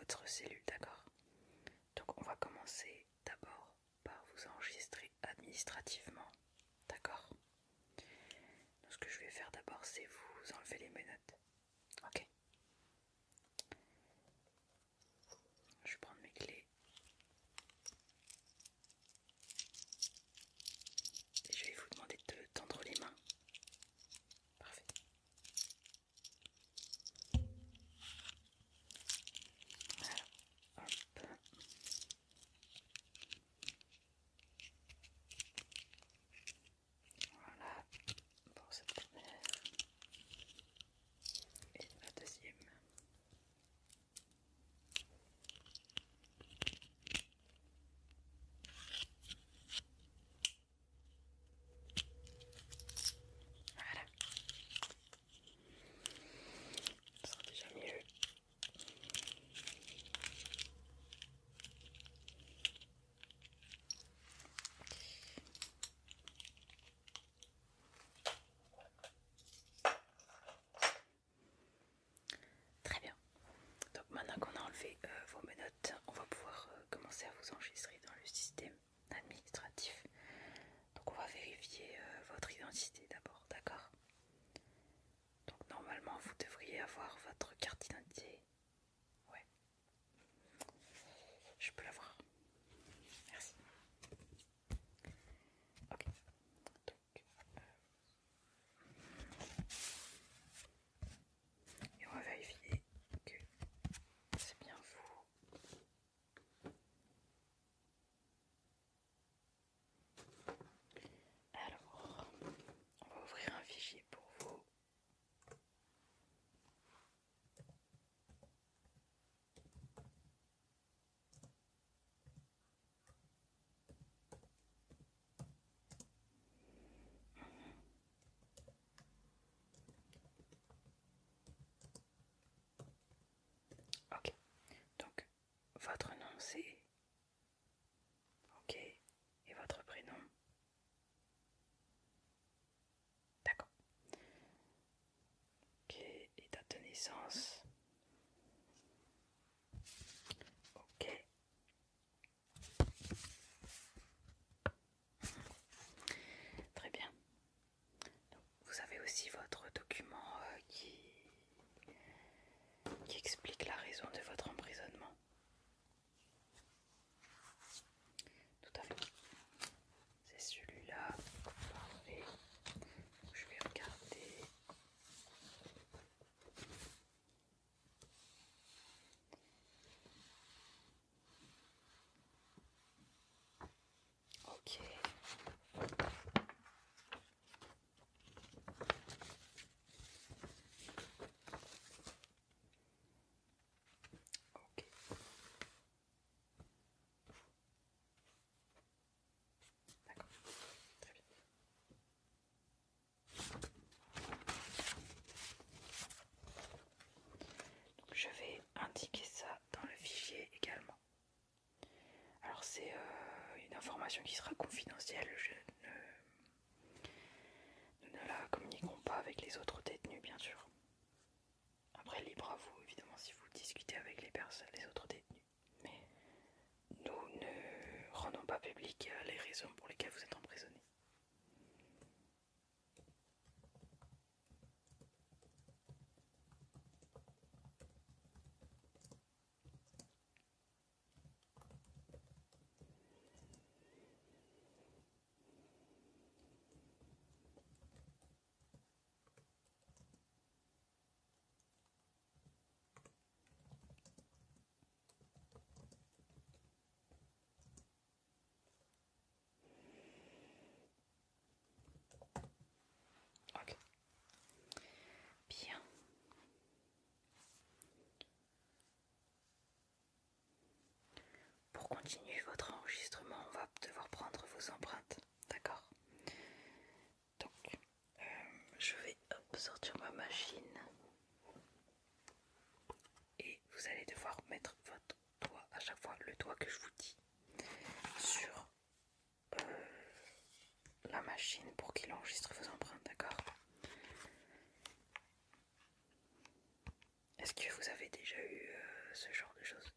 votre cellule, d'accord? Donc on va commencer d'abord par vous enregistrer administrativement, d'accord? Donc ce que je vais faire d'abord, c'est vous enlever les menottes, ok? Je vais prendre mes clés et je vais vous demander de tendre les mains. Parfait. Alors, hop. Voilà pour cette première et la deuxième. Voilà, ça sera déjà mieux. Très bien. Donc maintenant qu'on a enlevé vos menottes, on va pouvoir commencer à vous enregistrer dans le système administratif. Donc on va vérifier votre identité d'abord, d'accord? Donc normalement vous devriez avoir votre carte d'identité. Ouais. Je peux l'avoir. Merci. Ok. Donc, et on va vérifier que c'est bien vous. Alors, on va ouvrir un fichier pour vous. Ok. Donc, votre nom c'est... Ok. Et votre prénom? D'accord. Ok. Et date de naissance? Ok. Très bien. Donc, vous avez aussi votre document qui explique la raison de votre emprisonnement. Tout à fait. C'est celui-là. Parfait. Je vais regarder. Ok. Ok. D'accord. Très bien. Donc je vais indiquer ça dans le fichier également. Alors c'est une information qui sera confidentielle. Nous ne la communiquerons pas avec les autres détenus, bien sûr. Après, libre à vous, évidemment, si vous discutez avec les autres détenus. Mais nous ne rendons pas publiques les raisons pour lesquelles vous êtes emprisonné. Ok. Bien. Pour continuer votre enregistrement, on va devoir prendre vos empreintes. D'accord? Donc, je vais sortir ma machine. Et vous allez devoir mettre votre doigt, à chaque fois le doigt que je vous dis, sur la machine pour qu'il enregistre vos empreintes, d'accord? Est-ce que vous avez déjà eu ce genre de choses?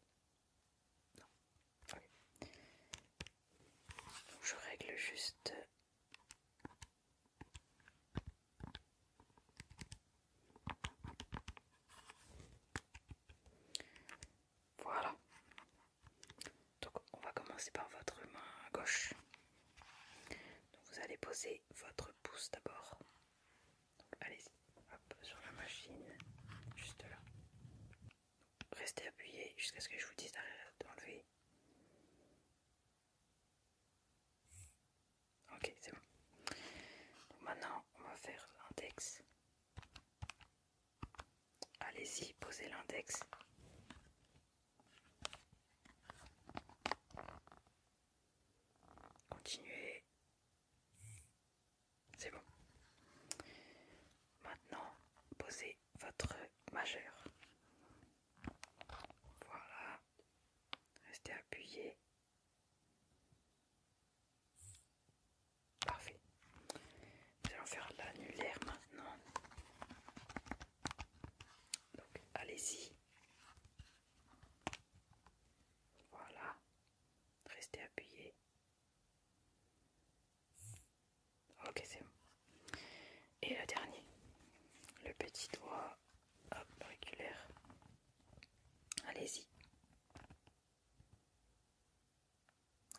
restez appuyé jusqu'à ce que je vous dise d'enlever. Ok, c'est bon. Donc maintenant, on va faire l'index. Allez-y, posez l'index. Continuez. C'est bon. Maintenant, posez votre majeur. Voilà. Restez appuyé. Parfait. Nous allons faire l'annulaire maintenant. Donc, allez-y. Voilà. Restez appuyé. Ok, c'est bon. Et le dernier. Le petit doigt. Hop, auriculaire. Allez-y.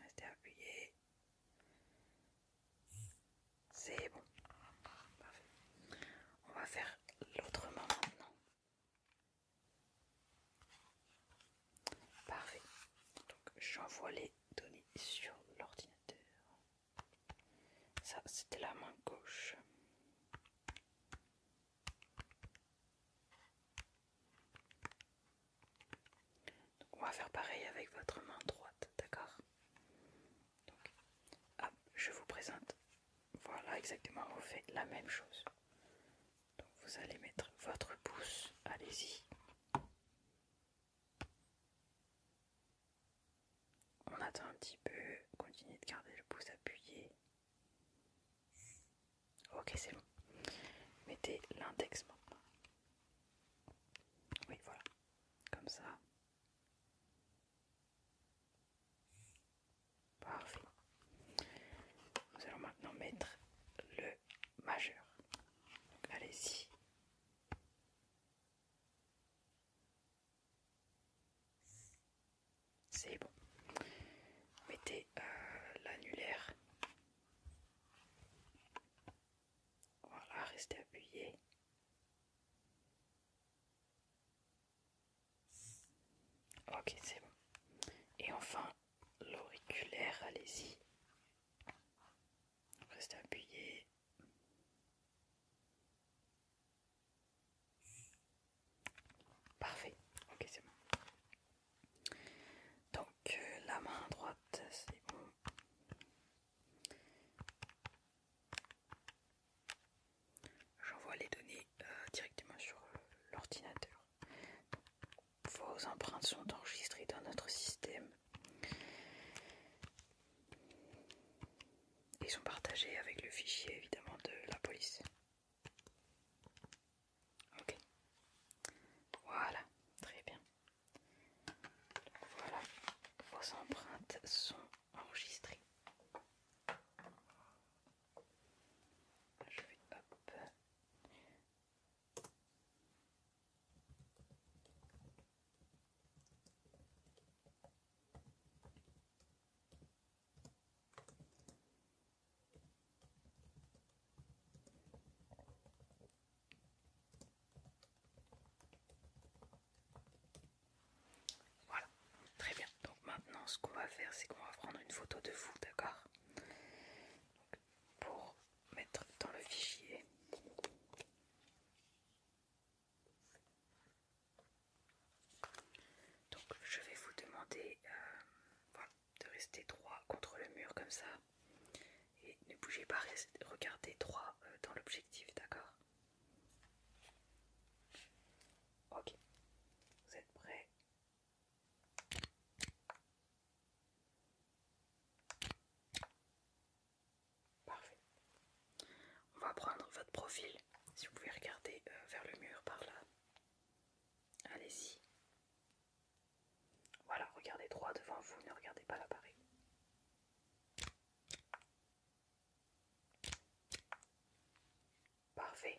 Restez appuyé. C'est bon. Parfait. On va faire l'autre main maintenant. Parfait. Donc j'envoie les données sur l'ordinateur. Ça, c'était la main gauche. Donc on va faire pareil avec votre main droite, d'accord? Donc, hop, je vous présente. Voilà, exactement, on fait la même chose. Donc vous allez mettre votre pouce, allez-y. On attend un petit peu, continuez de garder le pouce appuyé. Ok, c'est bon. Mettez l'index maintenant. Oui, voilà. Comme ça. Parfait. Nous allons maintenant mettre le majeur. Donc allez-y. C'est bon. Mettez l'annulaire. Voilà, restez appuyé. Ok, c'est bon. Et enfin, l'auriculaire, allez-y. Restez appuyé. Parfait. Ok, c'est bon. Donc, la main droite, c'est bon. J'envoie les données directement sur l'ordinateur. Vos empreintes sont enregistrées dans notre système et sont partagées avec le fichier évidemment de la police. Ok. Voilà, très bien. Donc voilà, vos empreintes sont enregistrées. Je vais hop. Voilà, très bien. Donc maintenant, ce qu'on va faire, c'est qu'on va prendre une photo de vous, d'accord? Pour mettre dans le fichier. Donc je vais vous demander voilà, de rester droit contre le mur comme ça. Et ne bougez pas, regardez droit dans l'objectif, d'accord? Ok, vous êtes prêts? Parfait. On va prendre votre profil, si vous pouvez regarder vers le mur par là. Allez-y. Voilà, regardez droit devant vous, ne regardez pas l'appareil. Parfait.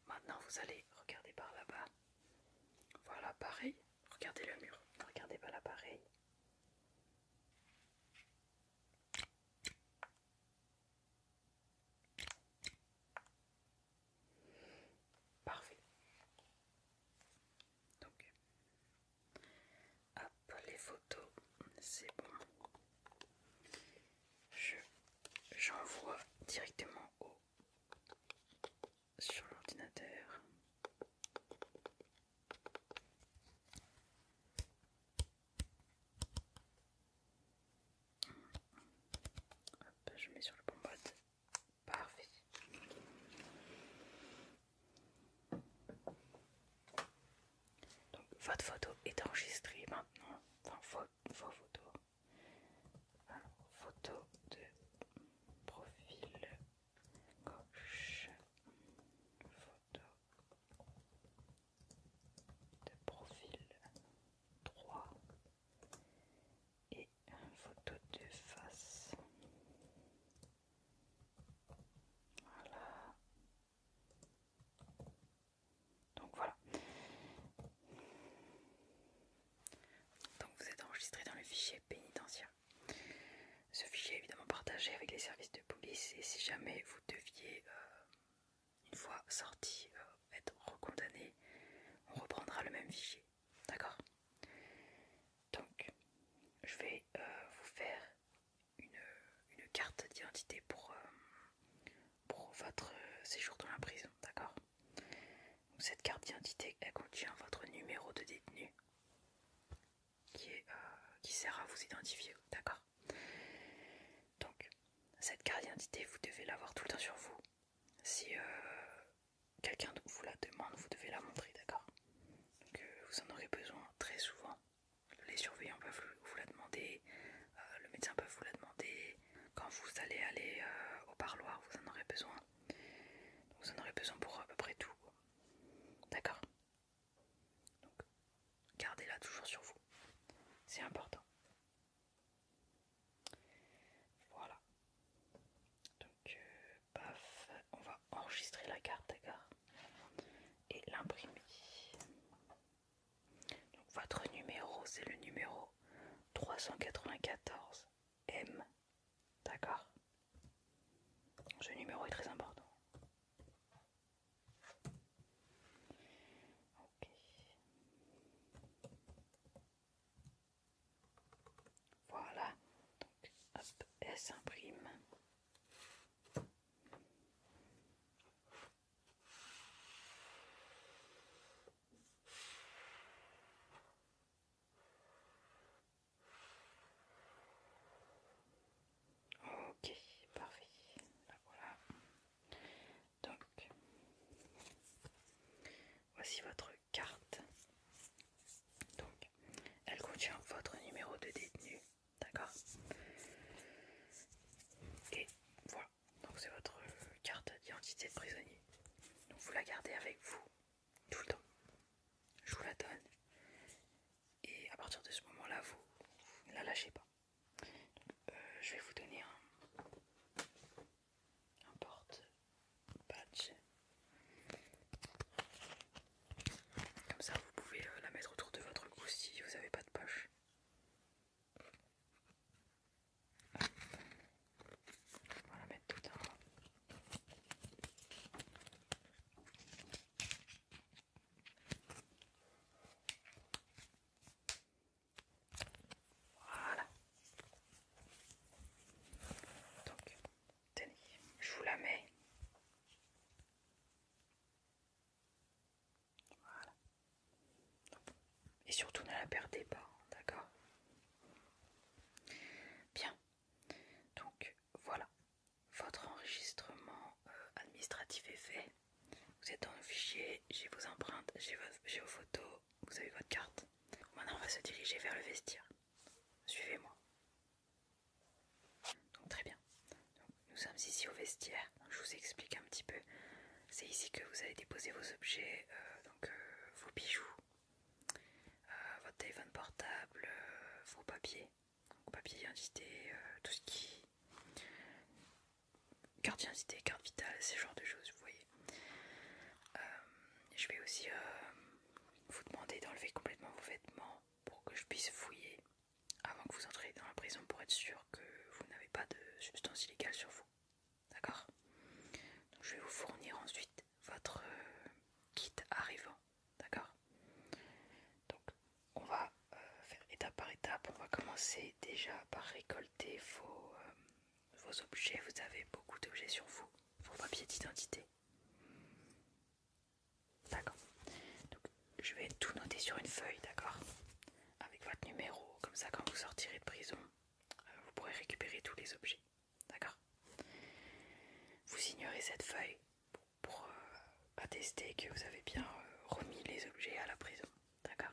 Maintenant, vous allez regarder par là-bas. Voilà, pareil. Regardez le mur, ne regardez pas l'appareil. Parfait. Donc, votre photo est enregistrée maintenant. Enfin, vos photos. Alors, photo de profil gauche. Photo de profil droit. Et photo de face. Voilà. Donc voilà. Donc vous êtes enregistré dans le fichier pénitentiaire. Ce fichier est évidemment partagé avec les services de police et si jamais vous deviez, une fois sorti, être recondamné, on reprendra le même fichier. D'accord? Donc, je vais vous faire une carte d'identité pour votre séjour dans la prison. D'accord? Donc, cette carte d'identité, elle contient votre numéro de détenu qui sert à vous identifier. D'accord? Donc, cette carte d'identité, vous devez l'avoir tout le temps sur vous. Si quelqu'un vous la demande, vous devez la montrer, d'accord? Donc vous en aurez besoin très souvent. Les surveillants peuvent vous la demander, le médecin peut vous la demander. Quand vous allez aller au parloir, vous en aurez besoin. Donc, vous en aurez besoin pour à peu près tout. D'accord? Donc gardez-la toujours sur vous. C'est important. Voilà. Donc paf, on va enregistrer la carte, d'accord? Et l'imprimer. Donc votre numéro, c'est le numéro 394 M. D'accord? Ce numéro est très important. Ok. Voilà. Donc, hop, elle s'imprime. Ok, parfait. Là, voilà. Donc, voici votre carte. Donc, elle contient votre numéro de détenu. D'accord? Et voilà. Donc, c'est votre carte d'identité de prisonnier. Donc, vous la gardez avec vous tout le temps. Je vous la donne. Et à partir de ce moment-là, vous ne la lâchez pas. Je vais vous donner un porte-badge. Comme ça, vous pouvez la mettre autour de votre cou si vous n'avez pas de poche. On va la mettre tout en haut. Voilà. Donc, tenez, je vous la mets. Voilà. Et surtout, ne la perdez pas, d'accord? Bien. Donc, voilà. Votre enregistrement administratif est fait. Vous êtes dans le fichier, j'ai vos empreintes, j'ai vos photos, vous avez votre carte. Maintenant, on va se diriger vers le vestiaire. Suivez-moi. Donc, très bien. Donc, nous sommes ici au vestiaire. Donc, je vous explique un petit peu. C'est ici que vous allez déposer vos objets, vos bijoux, votre téléphone portable, vos papiers, donc, papier d'identité, tout ce qui... carte d'identité, carte vitale, ce genre de choses, vous voyez. Je vais aussi vous demander d'enlever complètement vos vêtements pour que je puisse fouiller avant que vous entrez dans la prison pour être sûr que vous n'avez pas de substances illégales sur vous. D'accord? Donc je vais vous fournir ensuite votre kit arrivant. D'accord? Donc on va faire étape par étape. On va commencer déjà par récolter vos objets. Vous avez beaucoup d'objets sur vous, vos papiers d'identité. D'accord. Donc je vais tout noter sur une feuille, d'accord? Avec votre numéro, comme ça quand vous sortirez de prison, vous pourrez récupérer tous les objets. D'accord? Vous signerez cette feuille pour attester que vous avez bien remis les objets à la prison. D'accord?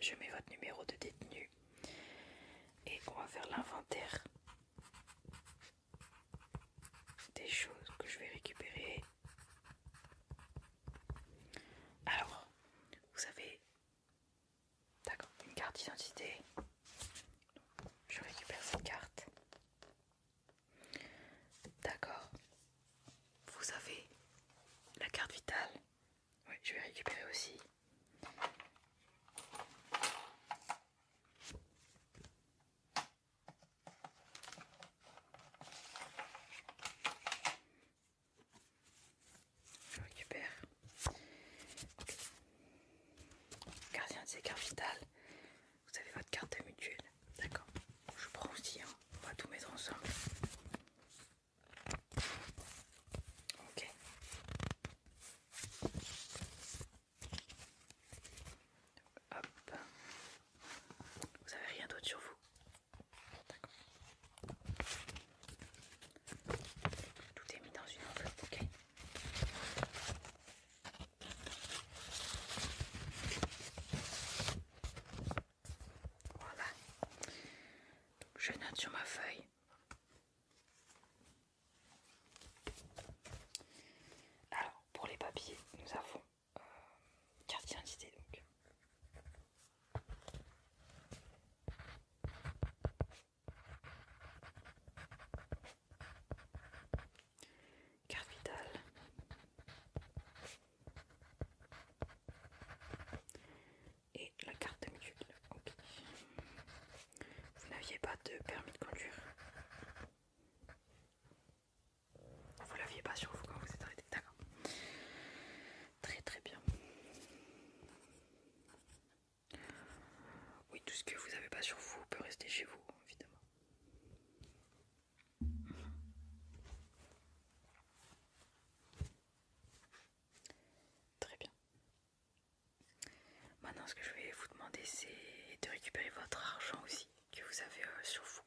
je mets votre numéro de détenu et on va faire l'inventaire des choses que je vais récupérer. Alors, vous avez, d'accord, une carte d'identité. Je récupère cette carte. D'accord. Vous avez la carte vitale. Oui, je vais récupérer aussi. Je récupère. Okay. Gardien de ces cartes vitales. Vous avez votre carte de mutuelle. D'accord. Je prends aussi, hein. On va tout mettre ensemble. Ok. Hop. Vous avez rien d'autre sur vous? D'accord. Tout est mis dans une enveloppe, ok. Voilà. Donc, je note sur ma feuille. Alors, pour les papiers, nous avons carte d'identité donc. Carte vitale. Et la carte de mutuelle. Ok. Vous n'aviez pas de permis de conduire? Vous l'aviez pas sur vous quand vous êtes arrêté? D'accord. Très très bien. Oui, tout ce que vous n'avez pas sur vous peut rester chez vous, évidemment. Très bien. Maintenant, ce que je vais vous demander, c'est de récupérer votre argent aussi, que vous avez sur vous.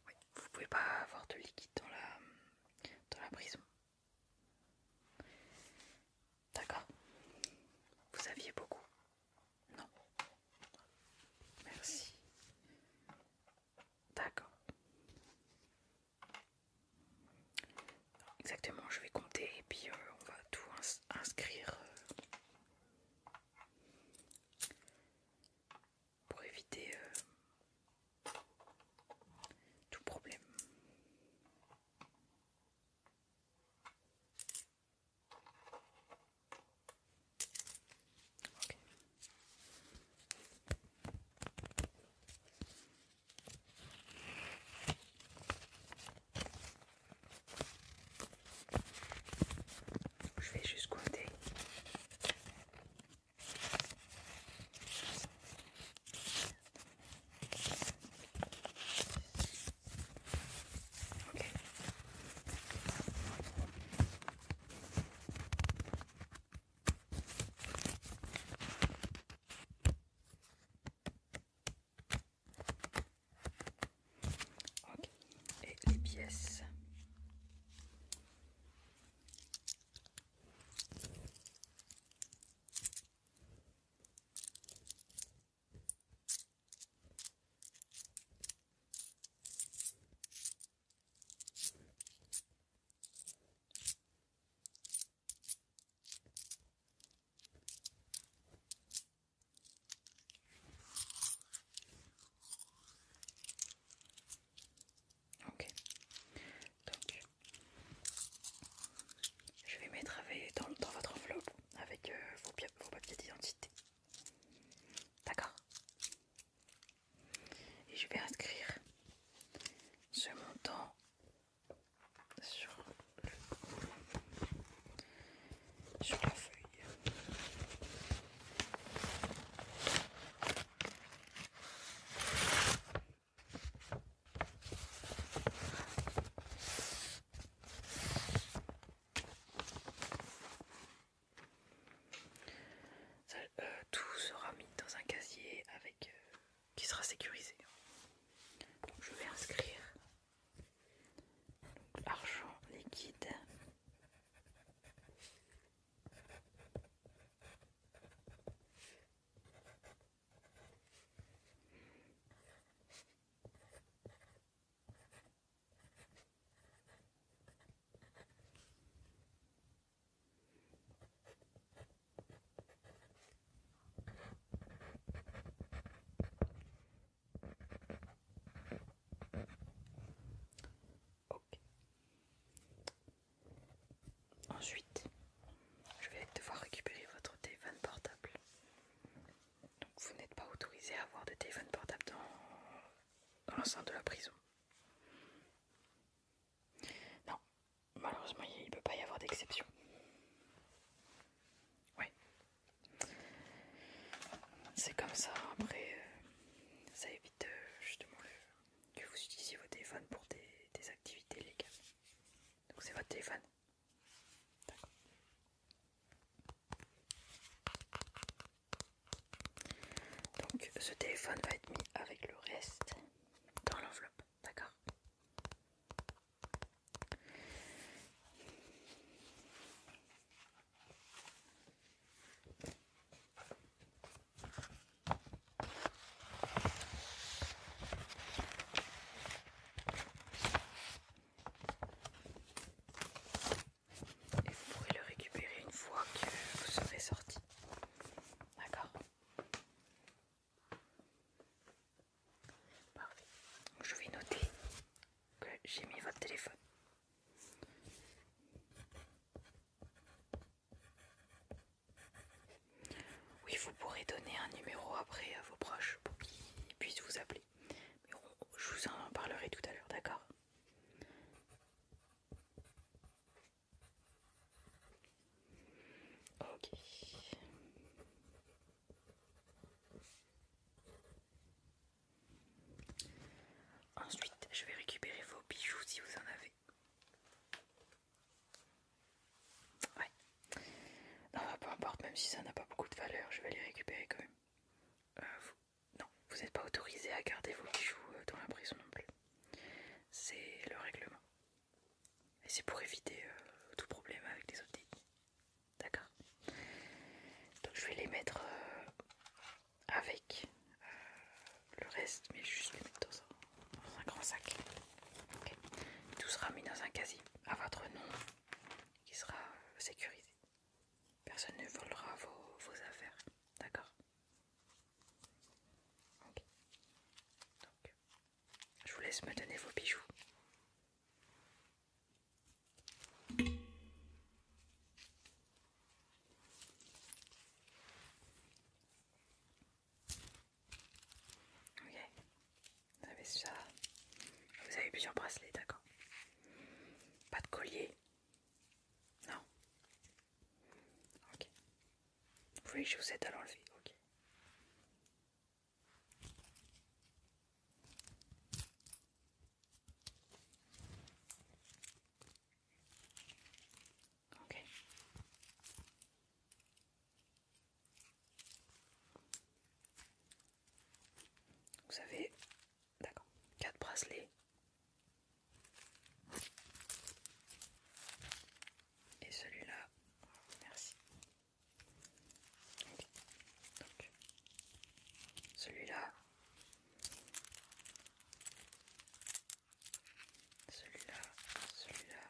Oui, vous pouvez pas avoir de liquide dans la prison. D'accord. Vous aviez beaucoup? Non. Merci. D'accord. Exactement, je vais compter et puis on va tout inscrire pour éviter tout problème. Ok. Je vais juste compter. Ok. Ok. Et les pièces. Ok. Donc, je vais mettre dans votre enveloppe avec vos papiers d'identité. D'accord. Et je vais inscrire ce montant sur la feuille. Ça, tout sera mis dans un casier avec qui sera sécurisé. Donc je vais inscrire argent liquide. Ensuite, je vais devoir récupérer votre téléphone portable. Donc vous n'êtes pas autorisé à avoir de téléphone portable dans l'enceinte de la prison. Non, malheureusement il ne peut pas y avoir d'exception. Ouais. C'est comme ça, après ça évite justement que vous utilisiez vos téléphones pour des activités légales. Donc c'est votre téléphone. D'accord. Donc ce téléphone va être mis avec le reste dans l'enveloppe, d'accord? Et vous pourrez le récupérer une fois que vous serez sorti. D'accord? Parfait. Donc, je vais noter que j'ai mis votre téléphone. Oui, vous pourrez donner un numéro après à vos proches pour qu'ils puissent vous appeler. Mais je vous en parlerai tout à l'heure, d'accord? Ok. Ensuite, je vais récupérer vos bijoux si vous en avez. Ouais. Non, peu importe, même si ça n'a pas beaucoup de valeur, je vais les récupérer quand même. Non, vous n'êtes pas autorisé à garder vos bijoux dans la prison non plus. C'est le règlement. Et c'est pour éviter tout problème avec les autres détenus. D'accord? Donc je vais les mettre avec le reste, mais juste les mettre dans un grand sac. Okay. Tout sera mis dans un casier à votre nom qui sera sécurisé. Personne ne volera vos affaires. D'accord? Ok. Donc, je vous laisse me donner vos bijoux. Ok. Vous avez ça. Vous avez plusieurs bracelets, d'accord? Pas de collier? Non? Ok. Vous voulez que je vous aide à l'enlever? Ok. Ok. Vous avez, d'accord, 4 bracelets. Et celui-là, merci. Okay. Donc, celui-là, celui-là, celui-là.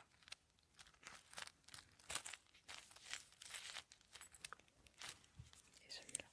Et celui-là.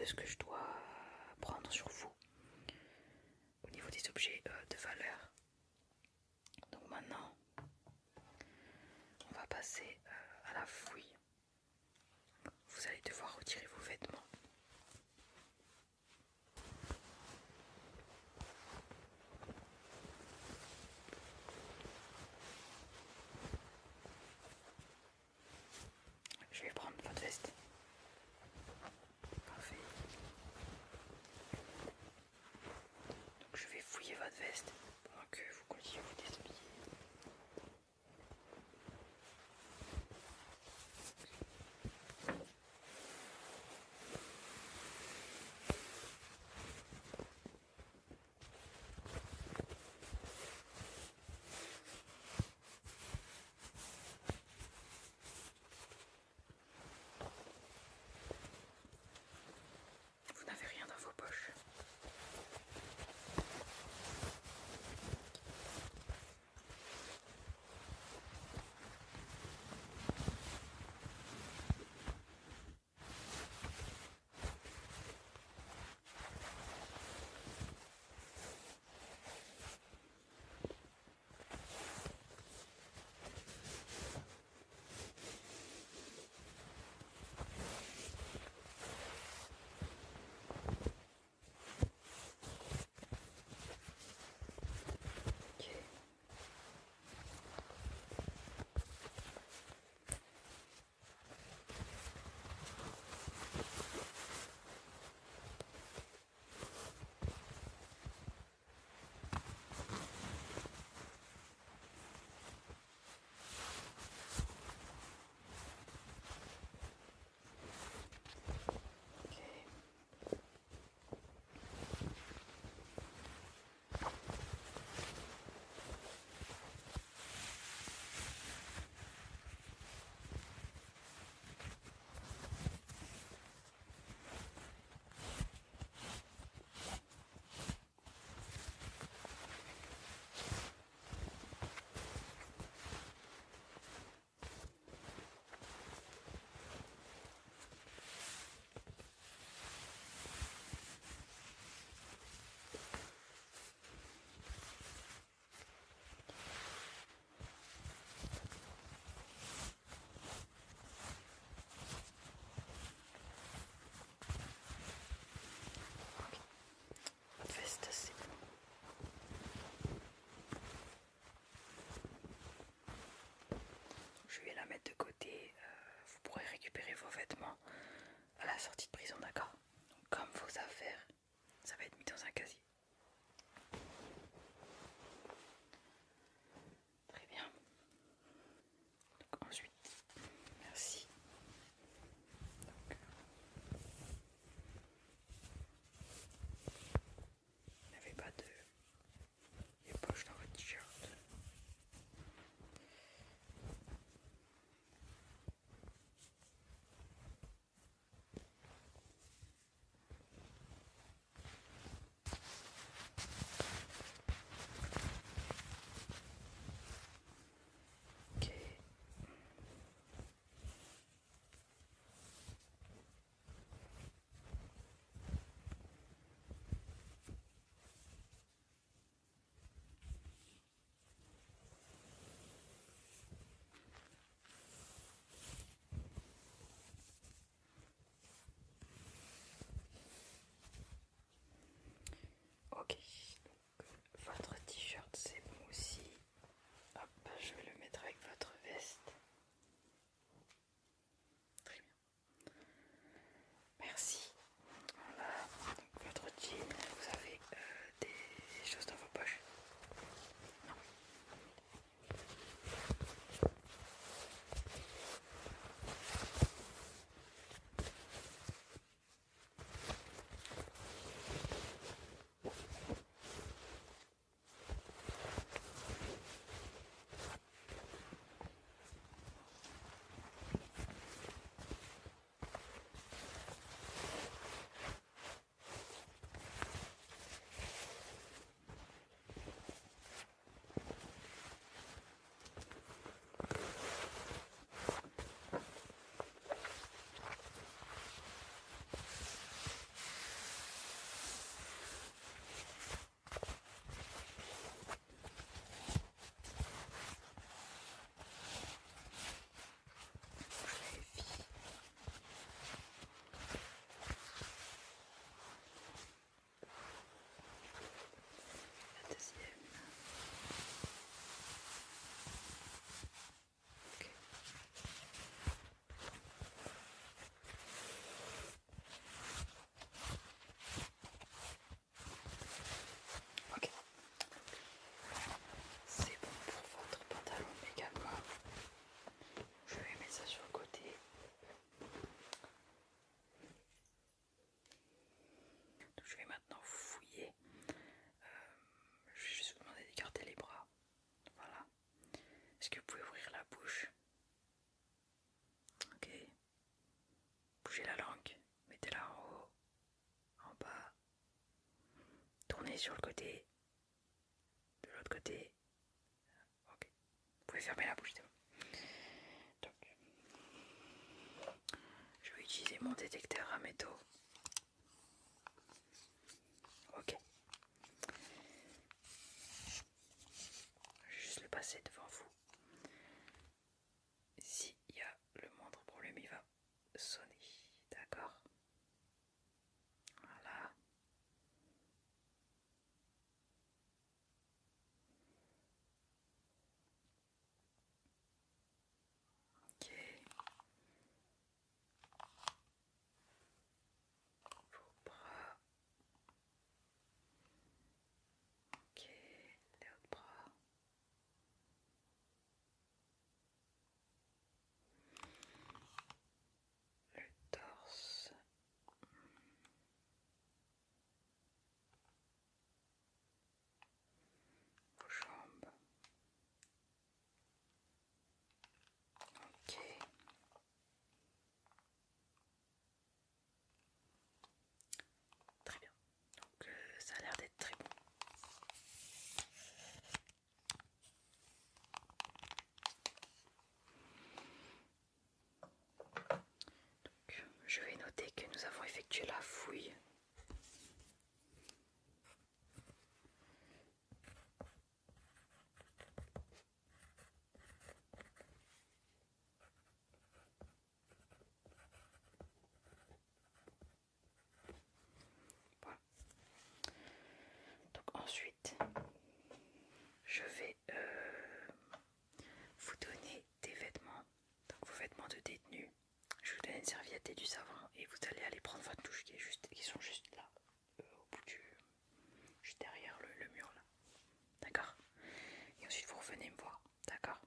ce que je dois prendre sur vous au niveau des objets de valeur. Donc maintenant, on va passer à la fouille. Vous allez devoir retirer vos vêtements. Je vais prendre votre veste. Parfait. Donc je vais fouiller votre veste pendant que vous continuez à vous déshabiller. Vous n'avez rien dans vos poches. Ok. Votre veste, c'est bon. Je vais la mettre de côté. Vous pourrez récupérer vos vêtements à la sortie de prison, d'accord? Donc, comme vos affaires, ça va être mis dans un casier. Très bien. Donc ensuite, merci. Donc, vous n'avez pas de poche dans votre t-shirt. l'autre côté. Ok. Vous pouvez fermer la bouche, c'est bon. Donc, je vais utiliser mon détecteur à métaux. Ok. Je vais juste le passer devant vous. S'il y a le moindre problème, il va sonner. D'accord? Voilà. Ok. Vos bras. Ok. Les autres bras. Le torse. Vos jambes. Ok. Très bien. Donc ça a l'air d'être très bon. Donc je vais noter que nous avons effectué la fouille. Voilà. Donc ensuite, je vais vous donner des vêtements, donc vos vêtements de détenu. Je vais vous donner une serviette et du savon et vous allez aller prendre votre douche qui sont juste là, au bout juste derrière le mur là. D'accord? Et ensuite vous revenez me voir. D'accord?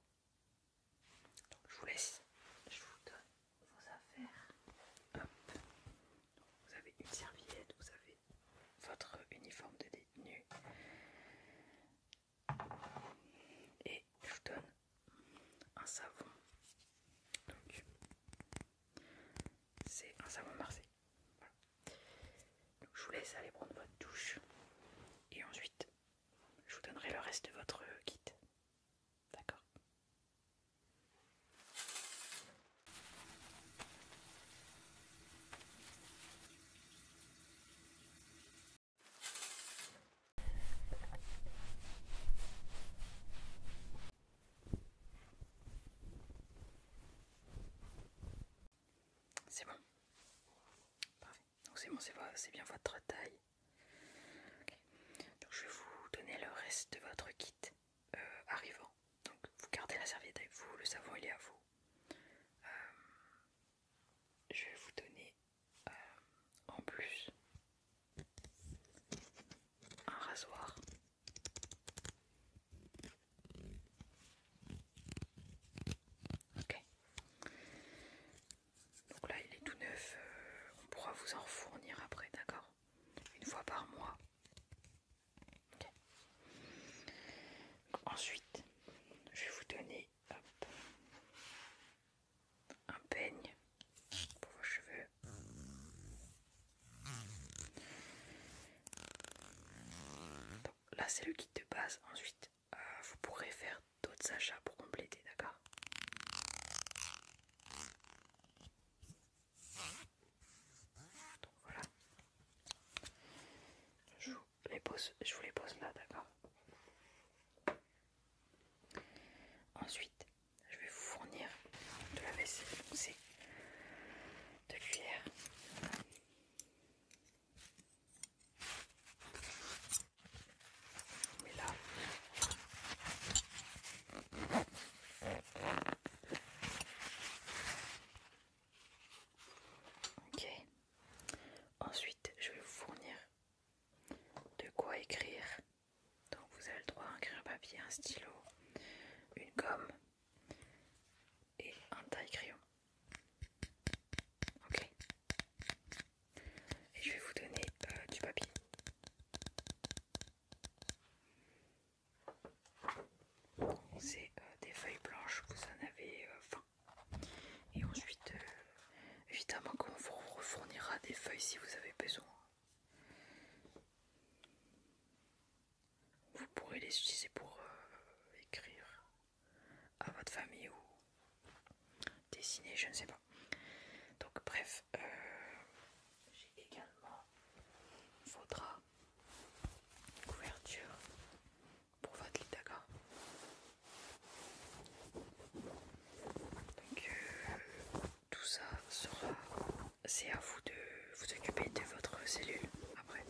Donc je vous laisse. Je vous donne vos affaires. Hop. Vous avez une serviette, vous avez votre uniforme de détenu. Et je vous donne un savon. Donc c'est un savon Marseille. Voilà. Donc je vous laisse aller prendre votre douche. Et ensuite, je vous donnerai le reste de votre kit. D'accord? C'est bon. Parfait. Donc c'est bon, c'est bien votre taille. Okay. Donc je vais vous donner le reste de votre kit arrivant. Donc vous gardez la serviette avec vous, le savon il est à vous. Je vais vous donner en plus un rasoir. Ok. Donc là il est tout neuf, on pourra vous en fournir après, d'accord? Une fois par mois. Okay. Ensuite, je vais vous donner hop, un peigne pour vos cheveux. Donc, là c'est le kit de base. Ensuite, vous pourrez faire d'autres achats pour compléter, d'accord? Donc voilà. Je vous les pose là, d'accord? Ensuite, je vais vous fournir de la vaisselle. Donc c'est 2 cuillères. Mais là, ok. Ensuite, je vais vous fournir de quoi écrire. Donc vous avez le droit à un crayon papier, un stylo, une gomme et un taille-crayon. Ok. Et je vais vous donner du papier. C'est des feuilles blanches, vous en avez 20. Et ensuite, évidemment qu'on vous refournira des feuilles si vous avez besoin. Vous pourrez les utiliser pour cuisiner, je ne sais pas. Donc bref, j'ai également vos draps, couverture pour votre lit, d'accord. Donc tout ça sera, c'est à vous de vous occuper de votre cellule après,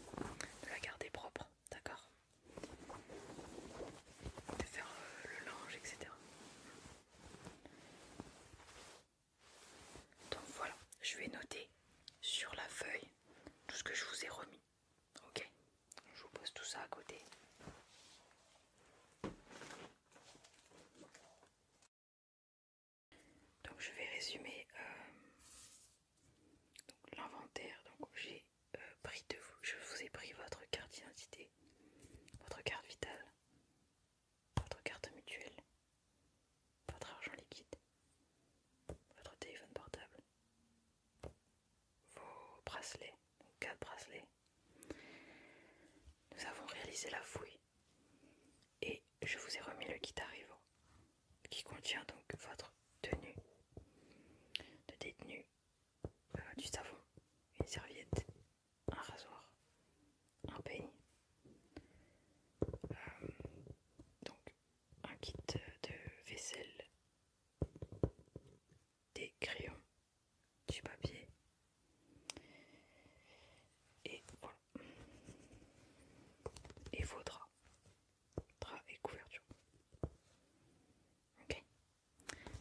de la garder propre, d'accord, de faire le linge, etc. Donc voilà, je vais noter sur la feuille tout ce que je vous ai remis, ok. Je vous pose tout ça à côté. Donc je vais résumer l'inventaire. Donc j'ai pris de vous, je vous ai pris votre carte d'identité, votre carte vitale, votre carte mutuelle, votre argent liquide, votre téléphone portable, vos bracelets, donc 4 bracelets. Nous avons réalisé la fouille et je vous ai remis le kit arrivant qui contient donc votre tenue de détenu, du savon, une serviette, un rasoir, un peigne, donc un kit de vaisselle, des crayons, du papier et voilà. Et vos draps et couverture. Ok.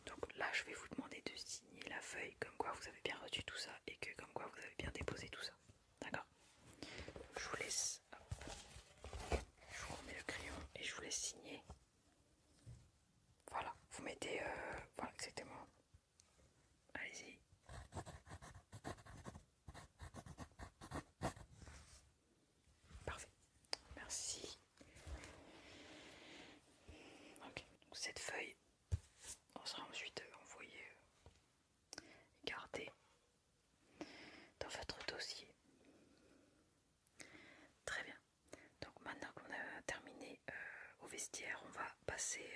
Donc là je vais vous demander de signer la feuille comme quoi vous avez bien reçu tout ça et que comme quoi vous avez bien déposé tout ça. D'accord. Je vous laisse. Je vous remets le crayon et je vous laisse signer. Voilà. Vous mettez voilà exactement. Allez-y. Parfait. Merci. Ok. Donc cette feuille on sera ensuite envoyée gardée dans votre dossier. Très bien. Donc maintenant qu'on a terminé au vestiaire, on va passer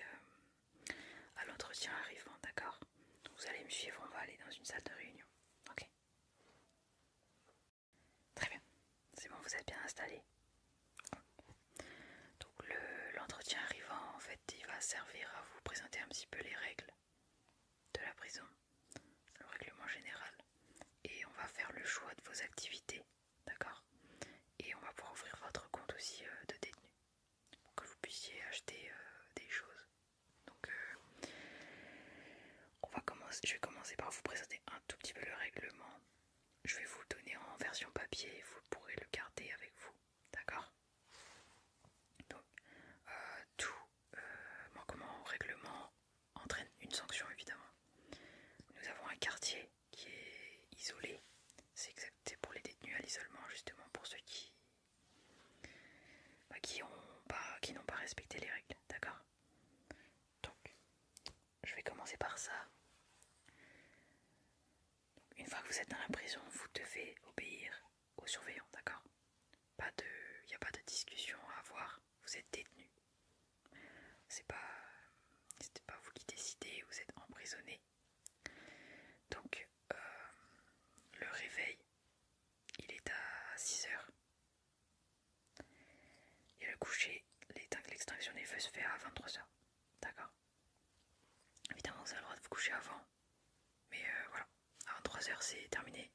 à l'entretien arrivant, d'accord? Donc vous allez me suivre, on va aller dans une salle de réunion. Ok. Très bien. C'est bon, vous êtes bien installés. Donc l'entretien arrivant, en fait, il va servir à vous présenter un petit peu les règles de la prison, le règlement général. Et on va faire le choix de vos activités, d'accord? Et on va pouvoir ouvrir votre compte aussi de détenu pour que vous puissiez acheter des choses. Donc je vais commencer par vous présenter un tout petit peu le règlement. Je vais vous le donner en version papier, vous pourrez le garder avec vous, d'accord? Donc tout manquement au règlement entraîne une sanction évidemment. Nous avons un quartier qui est isolé, c'est pour les détenus à l'isolement justement, pour ceux qui n'ont pas respecté les règles, d'accord? Donc je vais commencer par ça. Donc, une fois que vous êtes dans la prison, vous devez obéir aux surveillants, d'accord? Il n'y a pas de discussion à avoir, vous êtes détenu. C'est pas vous qui décidez, vous êtes emprisonné. Donc le réveil, il est à 6 heures. Et le coucher, l'extinction des feux se fait à 23 heures. D'accord? Évidemment, vous avez le droit de vous coucher avant. Mais voilà, à 23 heures c'est terminé.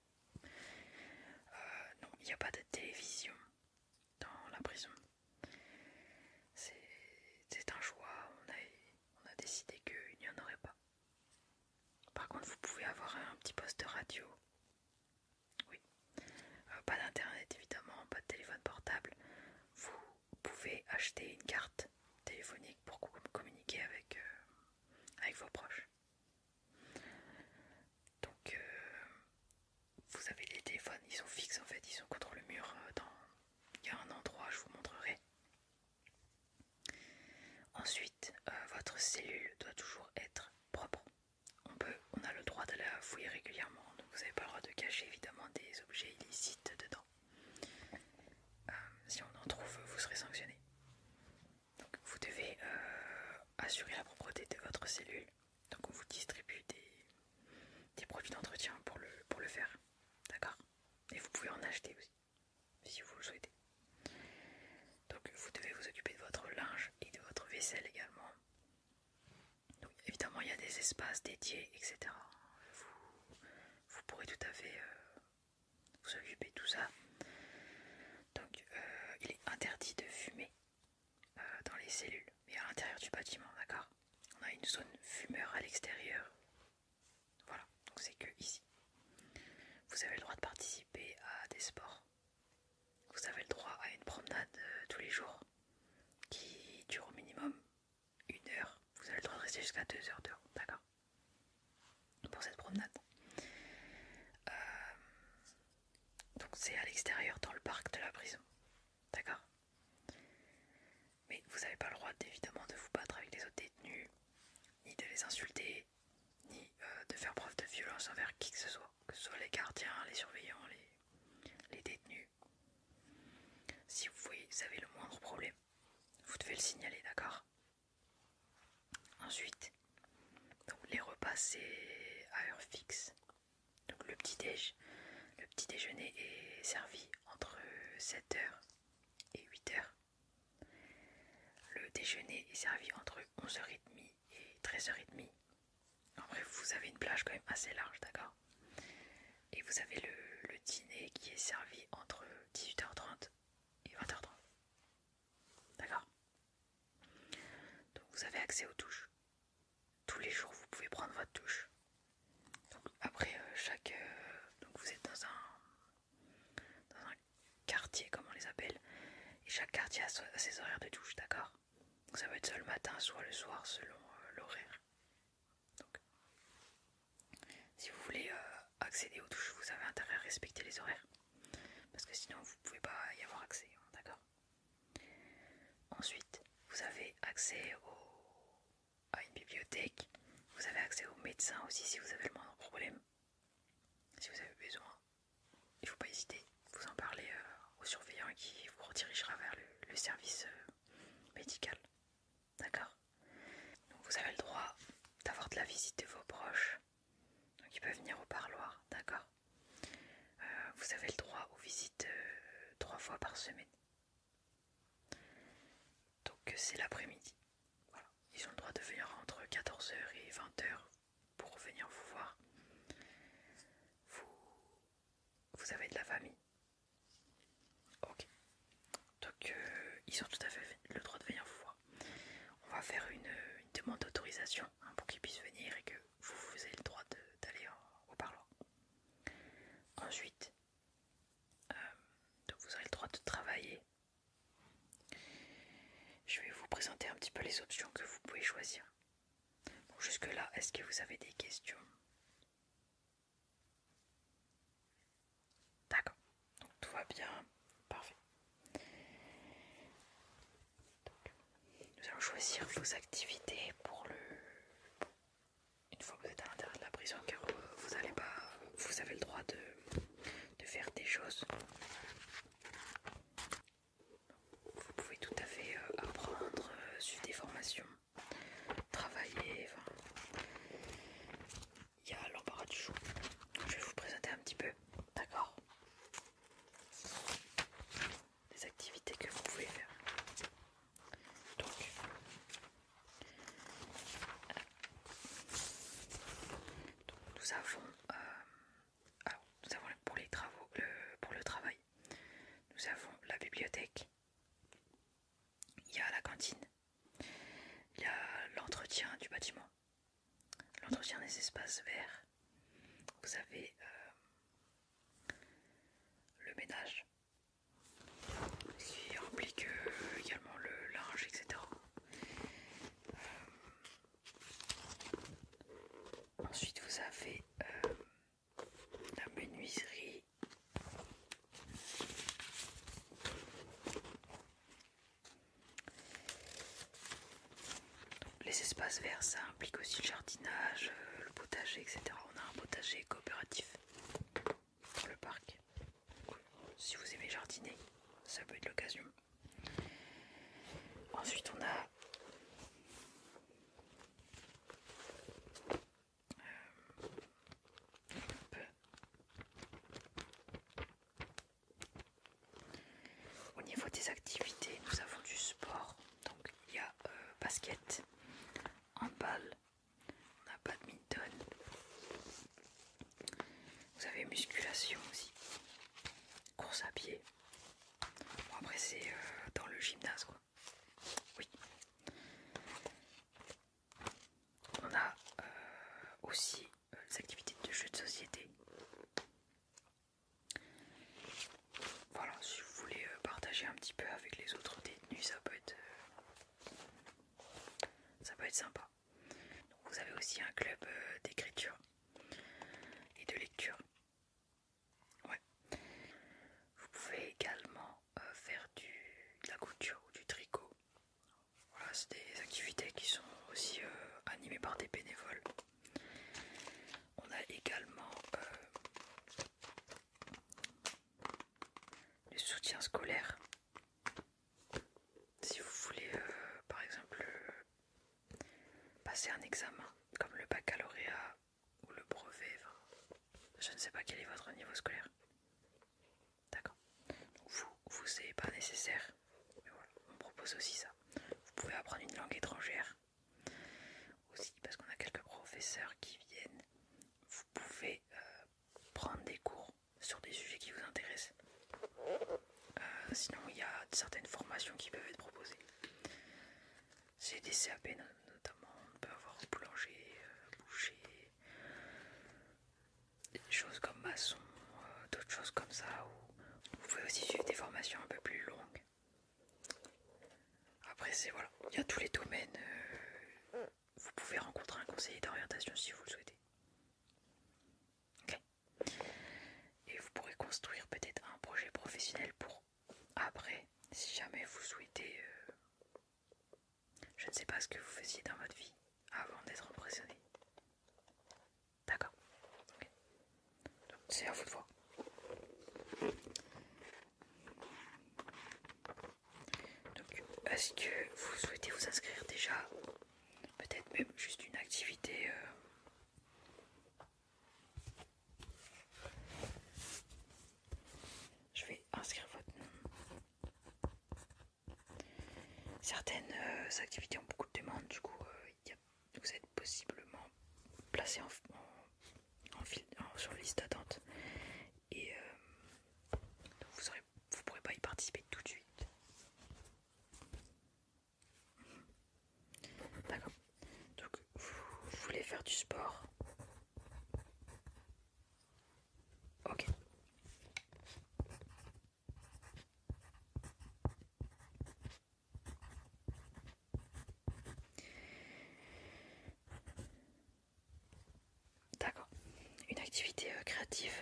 Non, il n'y a pas de télévision dans la prison. C'est un choix, on a décidé qu'il n'y en aurait pas. Par contre, vous pouvez avoir un petit poste de radio. Oui. Pas d'internet évidemment, pas de téléphone portable. Vous pouvez acheter une carte téléphonique pour communiquer avec vos proches. Donc vous avez les téléphones, ils sont fixes en fait, ils sont contre le mur. Il y a un endroit, je vous montrerai. Ensuite, votre cellule doit toujours être propre. On a le droit de la fouiller régulièrement, donc vous n'avez pas le droit de cacher évidemment des objets illicites dedans. Si on en trouve, vous serez sanctionné. Donc vous devez assurer la propreté de votre cellule. Donc on vous distribue produits d'entretien pour le faire. D'accord? Et vous pouvez en acheter aussi, si vous le souhaitez. Donc vous devez vous occuper de votre linge et de votre vaisselle également. Donc évidemment il y a des espaces dédiés, etc. Vous pourrez tout à fait vous occuper de tout ça. Donc il est interdit de fumer dans les cellules et à l'intérieur du bâtiment, d'accord? On a une zone fumeur à l'extérieur. Voilà, donc c'est que ici. Vous avez le droit de participer à des sports. Vous avez le droit à une promenade tous les jours qui dure au minimum 1 heure. Vous avez le droit de rester jusqu'à 2 heures dehors, d'accord? Pour cette promenade. Donc c'est à l'extérieur dans le parc de la prison, d'accord? Mais vous n'avez pas le droit évidemment de vous battre avec les autres détenus, ni de les insulter, ni de faire preuve de violence envers qui que ce soit les gardiens, les surveillants, les détenus. Si vous avez le moindre problème, vous devez le signaler, d'accord? Ensuite, donc les repas c'est à heure fixe. Donc le petit déjeuner est servi entre 7h et 8h. Le déjeuner est servi entre 11h30 et 13h30. En bref, vous avez une plage quand même assez large, d'accord? Et vous avez le dîner qui est servi entre 18h30 et 20h30. D'accord? Donc vous avez accès aux douches. Tous les jours, vous pouvez prendre votre douche. Donc après, donc vous êtes dans un quartier, comme on les appelle. Et chaque quartier a ses horaires de douche, d'accord? Donc ça va être soit le matin, soit le soir, selon l'horaire. Donc, si vous voulez accéder aux douches, vous avez intérêt à respecter les horaires. Parce que sinon, vous ne pouvez pas y avoir accès, d'accord? Ensuite, vous avez accès à une bibliothèque. Vous avez accès aux médecins aussi si vous avez le moindre problème. Si vous avez besoin, il ne faut pas hésiter. Vous en parlez au surveillant qui vous redirigera vers le service médical. D'accord? Donc vous avez le droit d'avoir de la visite de vos proches. Donc ils peuvent venir au parloir. D'accord? Vous avez le droit aux visites 3 fois par semaine. Donc c'est l'après-midi. Voilà. Ils ont le droit de venir entre 14h et 20h pour venir vous voir. Vous avez de la famille. Ok. Donc ils ont tout à fait le droit de venir vous voir. On va faire une demande d'autorisation pour qu'ils puissent venir et que vous ayez le droit d'aller au parloir. Ensuite, donc vous aurez le droit de travailler. Je vais vous présenter un petit peu les options que vous pouvez choisir. Bon, jusque là, est-ce que vous avez des questions? D'accord, donc tout va bien, parfait. Donc, nous allons choisir vos activités une fois que vous êtes à l'intérieur de la prison, car vous avez le droit de faire des choses. Vous pouvez tout à fait apprendre, suivre des formations, travailler, il y a l'embarras du choix. Je vais vous présenter un petit peu, d'accord? Les activités que vous pouvez faire. Donc, nous avons pour les travaux, pour le travail, nous avons la bibliothèque, il y a la cantine, il y a l'entretien du bâtiment, l'entretien des espaces verts, vous avez le ménage, qui implique également le linge, etc. Ensuite, vous avez la menuiserie. Les espaces verts, ça implique aussi le jardinage, le potager, etc. On a un potager coopératif dans le parc. Si vous aimez jardiner, ça peut être l'occasion. Ensuite, on a basket, handball, on a badminton. Vous avez musculation aussi, course à pied. Bon, après c'est dans le gymnase quoi. Oui. On a aussi les activités de jeux de société. Voilà, si vous voulez partager un petit peu avec les autres détenus, ça peut être sympa. Donc, vous avez aussi un club d'écriture et de lecture. Ouais. Vous pouvez également faire de la couture ou du tricot. Voilà, c'est des activités qui sont aussi animées par des bénévoles. On a également le soutien scolaire. Si vous voulez, par exemple, passer un examen comme le baccalauréat ou le brevet, je ne sais pas quel est votre niveau scolaire. D'accord. Vous c'est pas nécessaire. Mais voilà, on propose aussi ça. Vous pouvez apprendre une langue étrangère. Aussi parce qu'on a quelques professeurs qui viennent. Vous pouvez prendre des cours sur des sujets qui vous intéressent. Sinon il y a certaines formations qui peuvent être proposées. C'est des CAP notamment. On peut avoir boulanger, boucher, des choses comme maçon, d'autres choses comme ça. Vous pouvez aussi suivre des formations un peu plus longues. Après voilà, il y a tous les domaines. Vous pouvez rencontrer un conseiller d'orientation si vous le souhaitez. Ok. Et vous pourrez construire peut-être un projet professionnel pour après, si jamais vous souhaitez. Je ne sais pas ce que vous faisiez dans votre vie avant d'être emprisonné. D'accord. Okay. Donc c'est à vous de voir. Donc est-ce que vous souhaitez vous inscrire déjà? Peut-être même juste une activité Je vais inscrire votre nom. Certaines activités ont beaucoup de demandes, du coup vous êtes possiblement placé sur liste d'attente et donc vous pourrez pas y participer tout de suite. D'accord. Donc vous voulez faire du sport? Ok. D'accord. Une activité créative.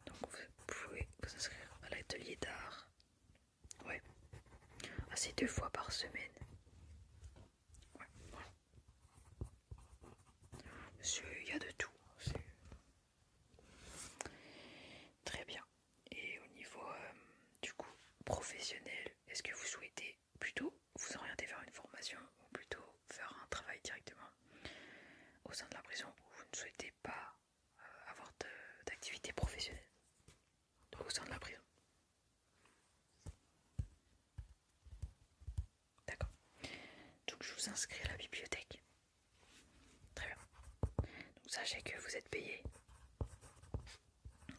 Donc vous pouvez vous inscrire à l'atelier d'art. Ouais. Ah, c'est 2 fois par semaine. Ouais, voilà. Il y a de tout. Très bien. Et au niveau du coup professionnel, est-ce que vous souhaitez plutôt vous orienter vers une formation ou plutôt faire un travail directement au sein de la prison, ou vous ne souhaitez pas avoir d'activité professionnelle au sein de la prison? D'accord. Donc je vous inscris à la bibliothèque. Très bien. Donc sachez que vous êtes payé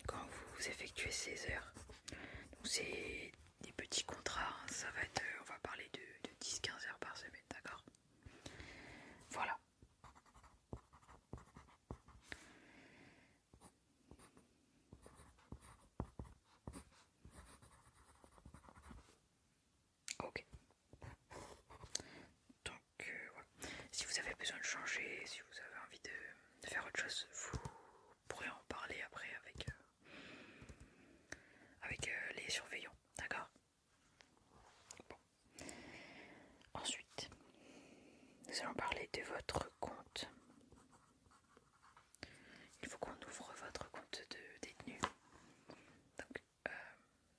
quand vous effectuez ces heures. Donc c'est des petits contrats, hein. Ça va être, on va parler de 10-15 heures par semaine, d'accord? Voilà. Ok. Donc voilà. Si vous avez besoin de changer, si vous avez envie de faire autre chose, vous pourrez en parler après avec les surveillants, d'accord? Bon. Ensuite, nous allons parler de votre compte. Il faut qu'on ouvre votre compte de détenu. Donc,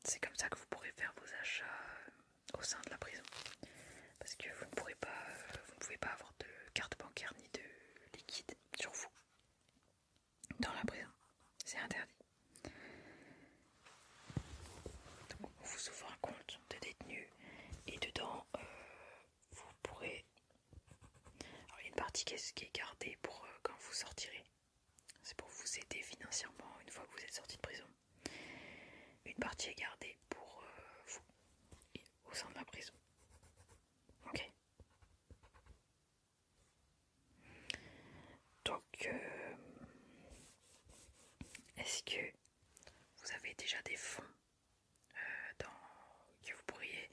c'est comme ça que vous pourrez faire vos achats au sein de la prison. Parce que vous ne pouvez pas avoir de carte bancaire ni de liquide sur vous dans la prison. C'est interdit. Donc, on vous ouvre un compte de détenu et dedans, vous pourrez partie qui est gardée pour quand vous sortirez. C'est pour vous aider financièrement une fois que vous êtes sorti de prison. Une partie est gardée pour vous au sein de la prison. Ok. Donc, est-ce que vous avez déjà des fonds que vous pourriez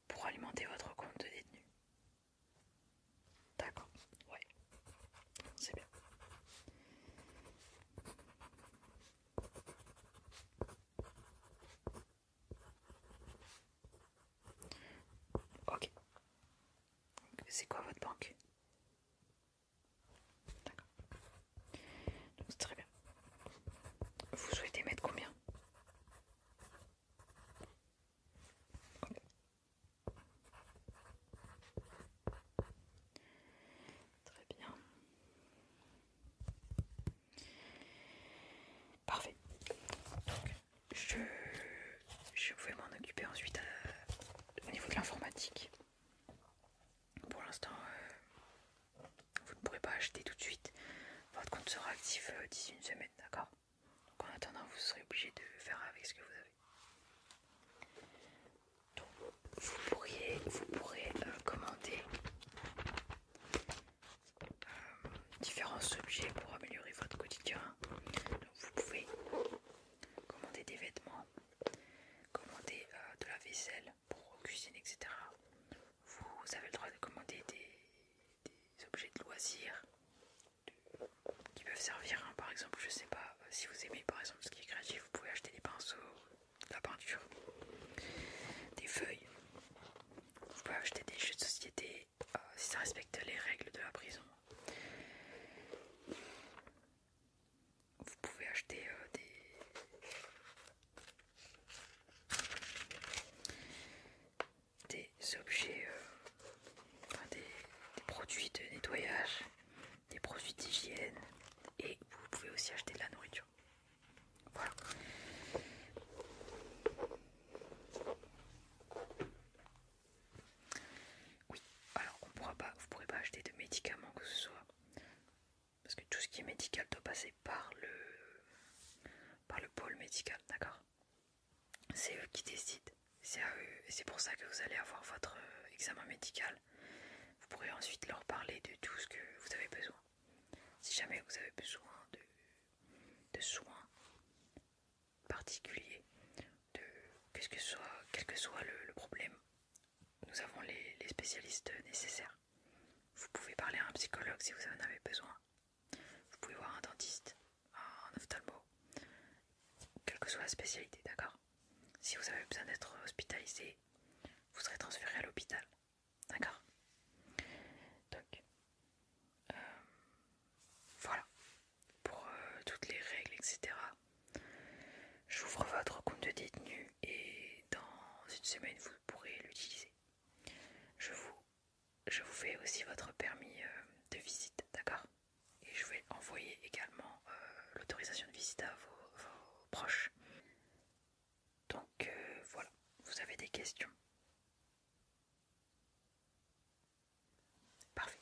pour alimenter votre compte de détenu? D'accord, ouais, c'est bien. Ok, c'est quoi votre banque? D'accord, donc c'est très bien. Vous souhaitez mettre combien? Ok. Très bien. Parfait. Donc, je vais m'en occuper ensuite au niveau de l'informatique. Pour l'instant, vous ne pourrez pas acheter tout de suite. Votre compte sera actif d'ici une semaine, d'accord? Donc en attendant, vous serez obligé de faire avec ce que vous avez. Donc vous pourrez commander différents objets pour améliorer votre quotidien. Donc vous pouvez commander des vêtements, commander de la vaisselle pour cuisiner, etc. Vous avez le droit de commander des objets de loisirs qui peuvent servir, hein. Par exemple, je sais pas, si vous aimez par exemple ce qui est créatif, vous pouvez acheter des pinceaux, de la peinture, des feuilles. Vous pouvez acheter des jeux de société si ça respecte les règles de la prison. Vous pouvez acheter des objets, des produits de nettoyage, des produits d'hygiène, et vous pouvez aussi acheter de la nourriture. Voilà. Oui, alors vous pourrez pas acheter de médicaments que ce soit, parce que tout ce qui est médical doit passer par le pôle médical, d'accord? C'est eux qui décident, c'est à eux, et c'est pour ça que vous allez avoir votre examen médical. Vous pourrez ensuite leur parler de tout ce que vous avez besoin. Si jamais vous avez besoin de soins particuliers, quel que soit le problème, nous avons les spécialistes nécessaires. Vous pouvez parler à un psychologue si vous en avez besoin. Vous pouvez voir un dentiste, un ophtalmo, quelle que soit la spécialité, d'accord? Si vous avez besoin d'être hospitalisé, vous serez transféré à l'hôpital, d'accord? Donc, voilà, pour toutes les règles, etc. J'ouvre votre compte de détenu et dans une semaine, vous pourrez l'utiliser. Je vous fais aussi votre permis de visite, d'accord? Et je vais envoyer également l'autorisation de visite à vos proches. Donc voilà, vous avez des questions? Parfait.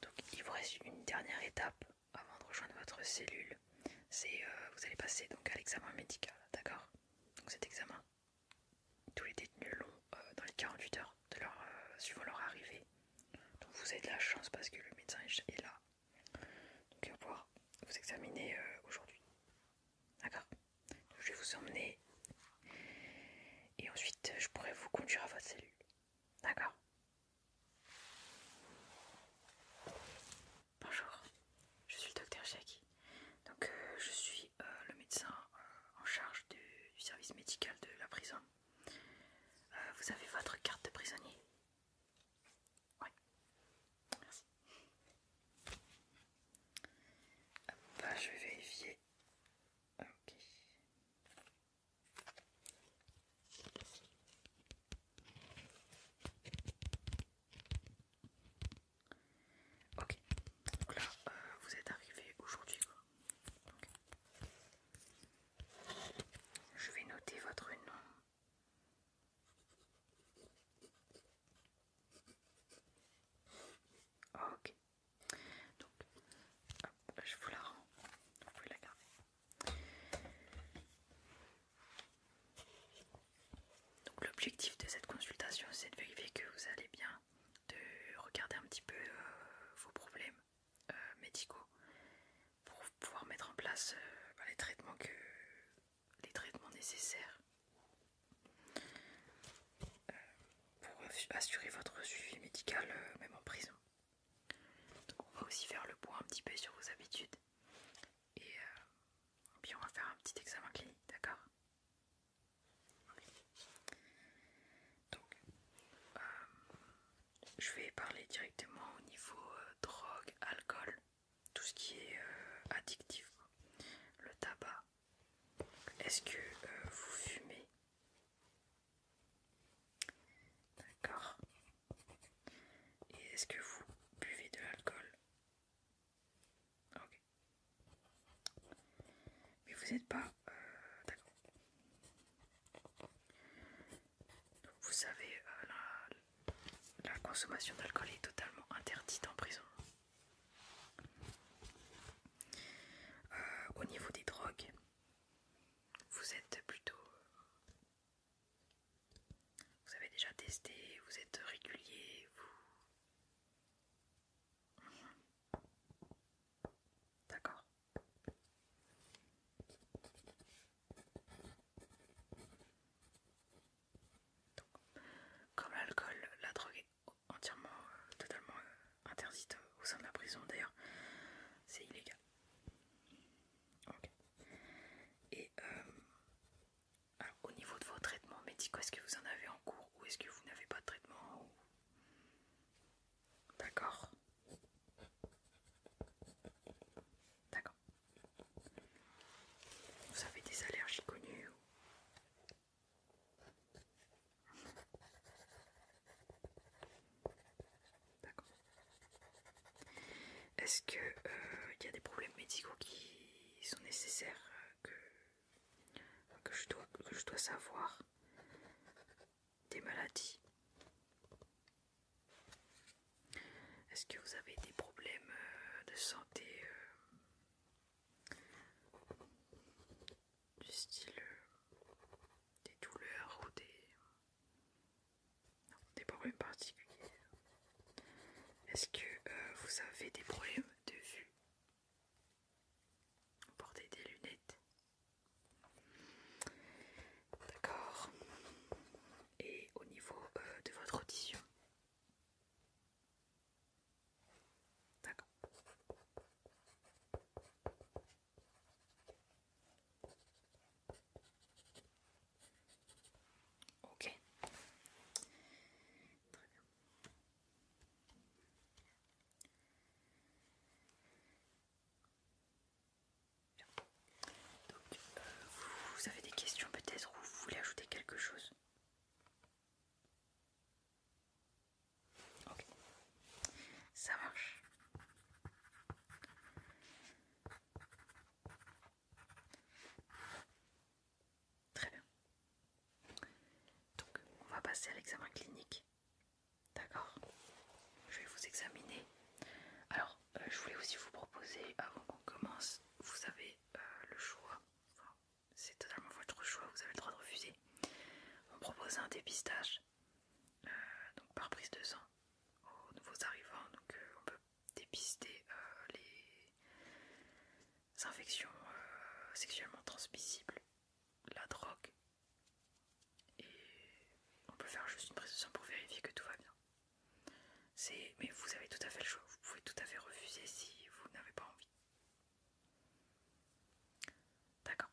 Donc il vous reste une dernière étape avant de rejoindre votre cellule. C'est vous allez passer donc à l'examen médical, d'accord? Donc cet examen, tous les détenus l'ont dans les 48 heures suivant leur arrivée. Donc vous avez de la chance parce que le médecin est là. Donc il va pouvoir vous examiner aujourd'hui. D'accord? Je vais vous emmener et ensuite je pourrai vous conduire à votre cellule. D'accord? Bonjour, je suis le docteur Jackie. Donc je suis le médecin en charge du service médical de la prison. Vous avez votre carte de prisonnier? Oui, merci. Hop, je vais vérifier. Ok. l'objectif de cette consultation, c'est de vérifier que vous allez bien, de regarder un petit peu vos problèmes médicaux pour pouvoir mettre en place les traitements nécessaires pour assurer votre suivi médical même en prison. Donc on va aussi faire le point un petit peu sur vos habitudes et puis on va faire un petit examen clinique, d'accord? Donc je vais parler directement au niveau drogue, alcool, tout ce qui est addictif, le tabac. Est-ce que vous fumez? D'accord. Et est-ce que vous buvez de l'alcool? Ok. Mais vous n'êtes pas... d'accord. Donc vous savez, la consommation d'alcool est totalement interdite en prison. Au niveau des drogues, vous êtes plutôt... vous avez déjà testé, vous êtes régulier, vous... D'accord. Comme l'alcool, la drogue est entièrement, totalement interdite au sein de la prison. D'ailleurs, c'est illégal. Ok. Et alors, au niveau de vos traitements médicaux, est-ce que vous en avez en cours ou est-ce que vous n'avez pas de traitement ou... D'accord. D'accord. Vous avez des allergies connues ou... D'accord. Est-ce que y a des problèmes médicaux qui sont nécessaires que je dois savoir? Des maladies? Est-ce que vous avez des problèmes de santé du style des douleurs ou des problèmes particuliers? Est-ce que vous avez des problèmes de vue? Vous portez des lunettes? D'accord. Et au niveau de votre audition? D'accord. Ok. Très bien. Donc, vous avez des questions peut-être ou vous voulez ajouter quelque chose? Ok. Ça marche. Très bien. Donc, on va passer à l'examen clinique. D'accord. Je vais vous examiner. Alors, je voulais aussi vous proposer, avant qu'on commence, vous avez le choix. Enfin, c'est totalement votre choix, vous avez le droit de refuser. On propose un dépistage, donc par prise de sang aux nouveaux arrivants. Donc, on peut dépister les infections sexuellement transmissibles, la drogue, et on peut faire juste une prise de sang pour vérifier que tout va bien. Mais vous avez tout à fait le choix, vous pouvez tout à fait refuser si vous n'avez pas envie. D'accord.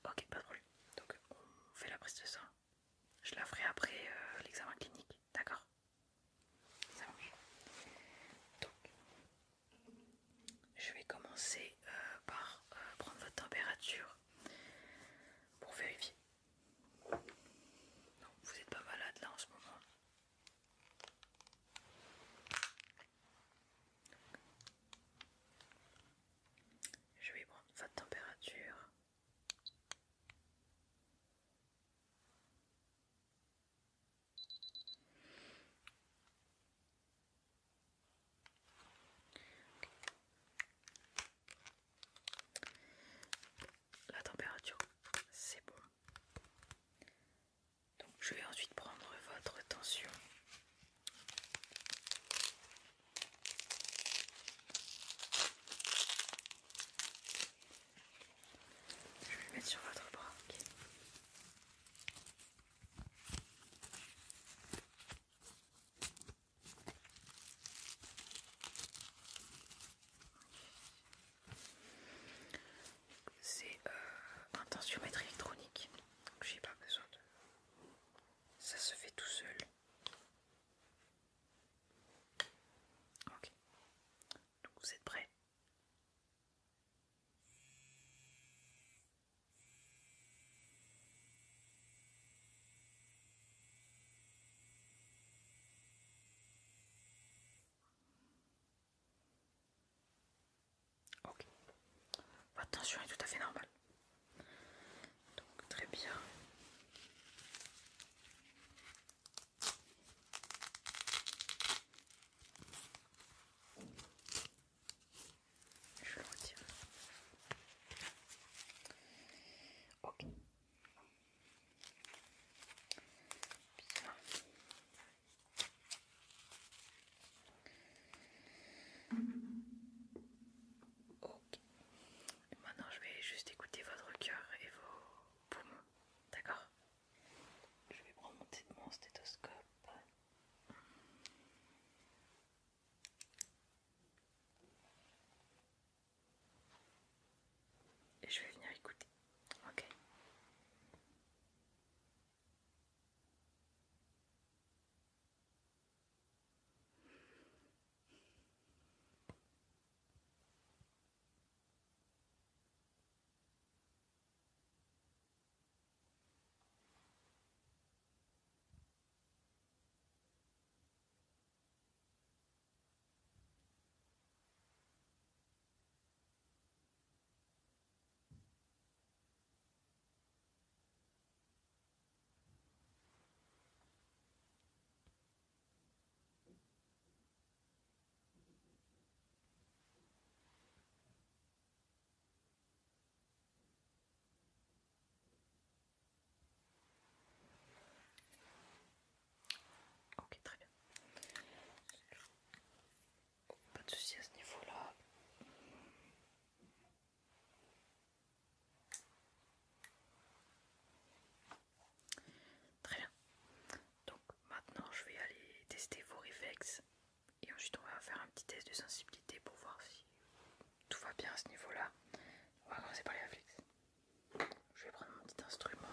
Ok, pas de problème. Donc on fait la prise de sang. Je la ferai après l'examen clinique. D'accord. Ça marche. Donc je vais commencer par prendre votre température pour vérifier. Non, vous n'êtes pas malade là en ce moment? votre tension est tout à fait normale. Donc très bien. Je le retire. Ok. Bien. Ok. Maintenant je vais juste écouter votre cœur et vos poumons. D'accord? Je vais prendre mon stéthoscope. Et je vais venir écouter. Ok. Ok, très bien. Pas de soucis à ce niveau-là. Très bien. Donc maintenant je vais aller tester vos réflexes. Et ensuite on va faire un petit test de sensibilité pour voir si tout va bien à ce niveau-là. On va commencer par les réflexes. Je vais prendre mon petit instrument.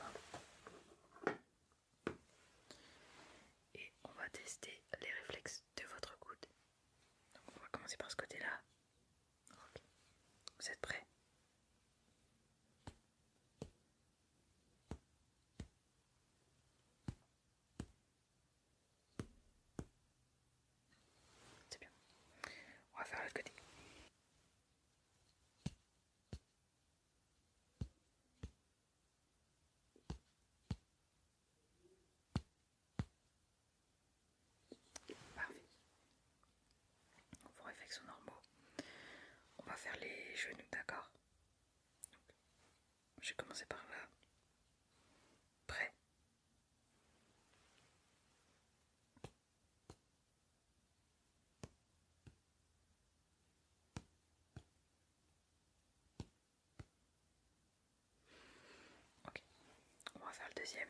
Et on va tester les réflexes de votre coude. Donc on va commencer par ce côté-là. Ok. Vous êtes prêts? C'est bien. On va faire l'autre côté. Parfait. Vos réflexes sont normaux. On va faire les genoux, d'accord? Je vais commencer par là. Prêt? Ok. On va faire le deuxième.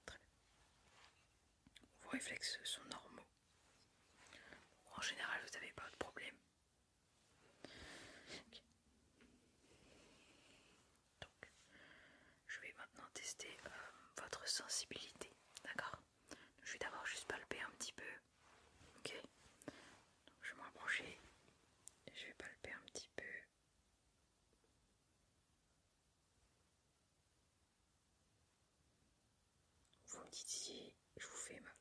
Très bien. Vos réflexes sont normaux. En général, vous n'avez pas de problème. Okay. Donc, je vais maintenant tester votre sensibilité. D'accord? Je vais d'abord juste palper un petit peu. Ok? Donc, je vais me rapprocher. Et je vais palper un petit peu. Vous me dites si je vous fais mal.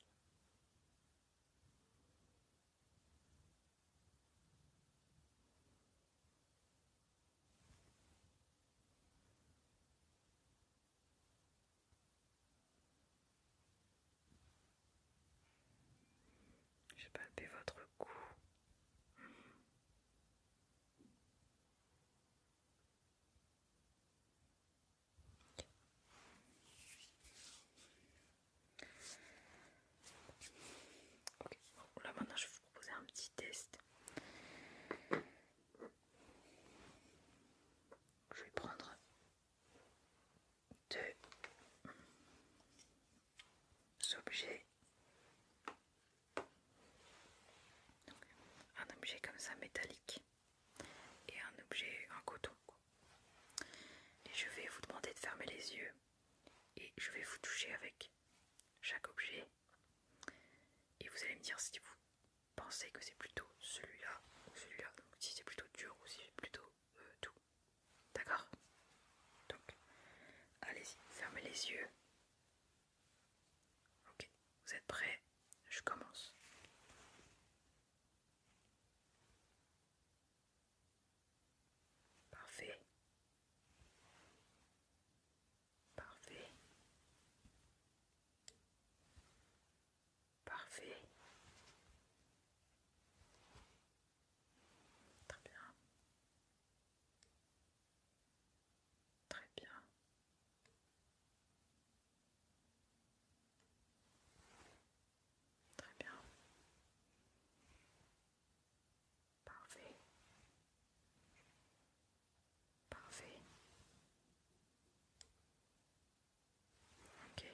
Je vais palper votre cou. Ok, bon, là maintenant je vais vous proposer un petit test. Je vais prendre deux objets. Donc, un objet comme ça métallique et un objet en coton. Et je vais vous demander de fermer les yeux et je vais vous toucher avec chaque objet. Et vous allez me dire si vous pensez que c'est plutôt celui-là ou celui-là. Donc si c'est plutôt dur ou si c'est plutôt doux. D'accord? Donc les yeux. Ok, vous êtes prêts? Je commence. Parfait. Parfait. Parfait. Très bien. Très bien. Très bien. Parfait. Parfait. Ok.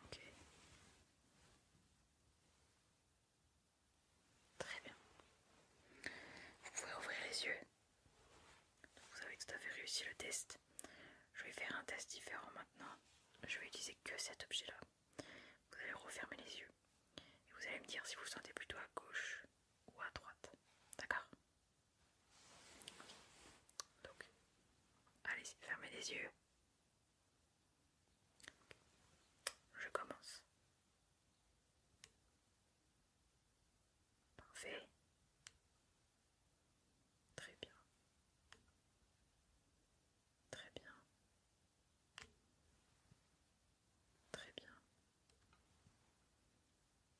Ok. Très bien. Vous pouvez ouvrir les yeux. Vous avez tout à fait réussi le test. Je vais faire un test différent maintenant. Je vais utiliser que cet objet-là. Vous allez refermer les yeux. Et vous allez me dire si vous le sentez plutôt à gauche ou à droite. D'accord? Donc, allez-y, fermez les yeux. Je commence. Parfait. Très bien. Très bien. Très bien.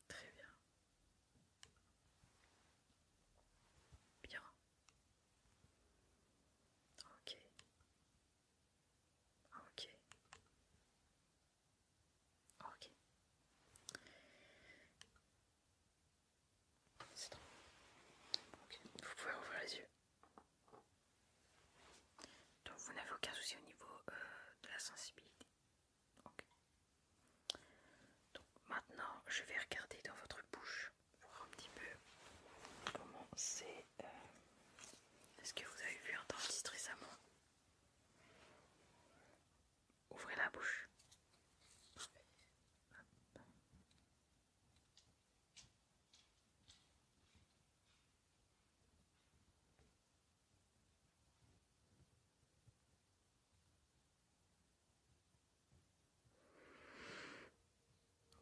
Très bien. Bien. Ok. Ok. Ok. C'est bon. Ok. Vous pouvez ouvrir les yeux. Donc vous n'avez aucun souci au niveau de la sensibilité. Ok. Donc maintenant je vais regarder dans votre bouche, voir un petit peu comment c'est. Est-ce que vous avez vu un dentiste récemment? Ouvrez la bouche.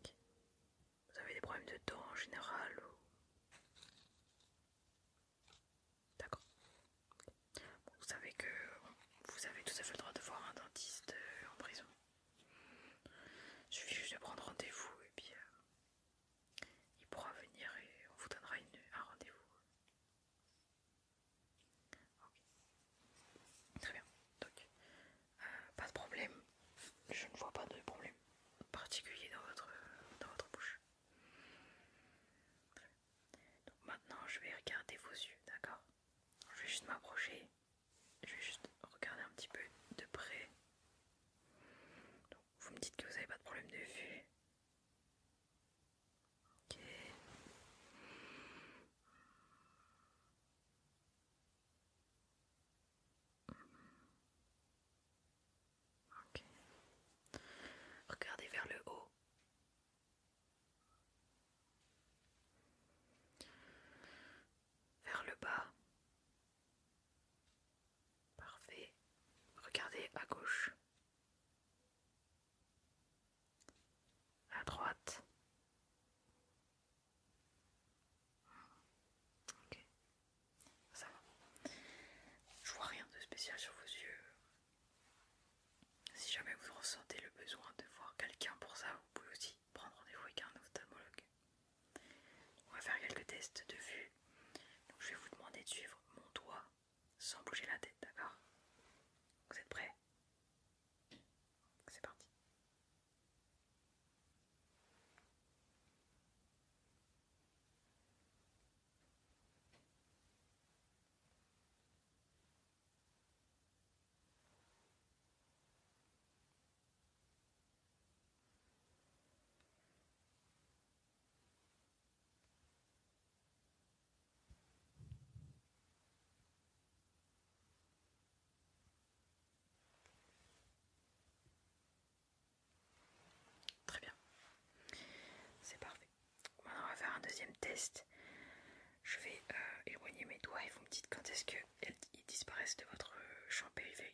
Ok. Vous avez des problèmes de dents en général ou... D'accord. Bon, vous savez que vous avez tout à fait le droit de voir un dentiste en prison. Il suffit juste de prendre rendez-vous et puis il pourra venir et on vous donnera un rendez-vous. Ok. Très bien. Donc, pas de problème. Je ne vois pas de problème particulier dans votre bouche. Donc maintenant, je vais regarder vos yeux, d'accord? Je vais juste m'approcher. Je vais juste regarder un petit peu de près. Donc, vous me dites que vous n'avez pas de problème de vue. Ok. Ok. Regardez vers le haut. Vers le bas. Parfait. Regardez à gauche. À droite. Ok. Ça va. Je vois rien de spécial sur vos yeux. Si jamais vous ressentez le besoin de voir quelqu'un pour ça, vous pouvez aussi prendre rendez-vous avec un ophtalmologue. On va faire quelques tests de vue. Donc je vais vous demander de suivre mon doigt sans bouger la tête, d'accord? Vous êtes prêts? C'est parti. Très bien. C'est parfait. Maintenant on va faire un deuxième test. Je vais éloigner mes doigts et vous me dites quand est-ce qu'ils disparaissent de votre champ périphérique.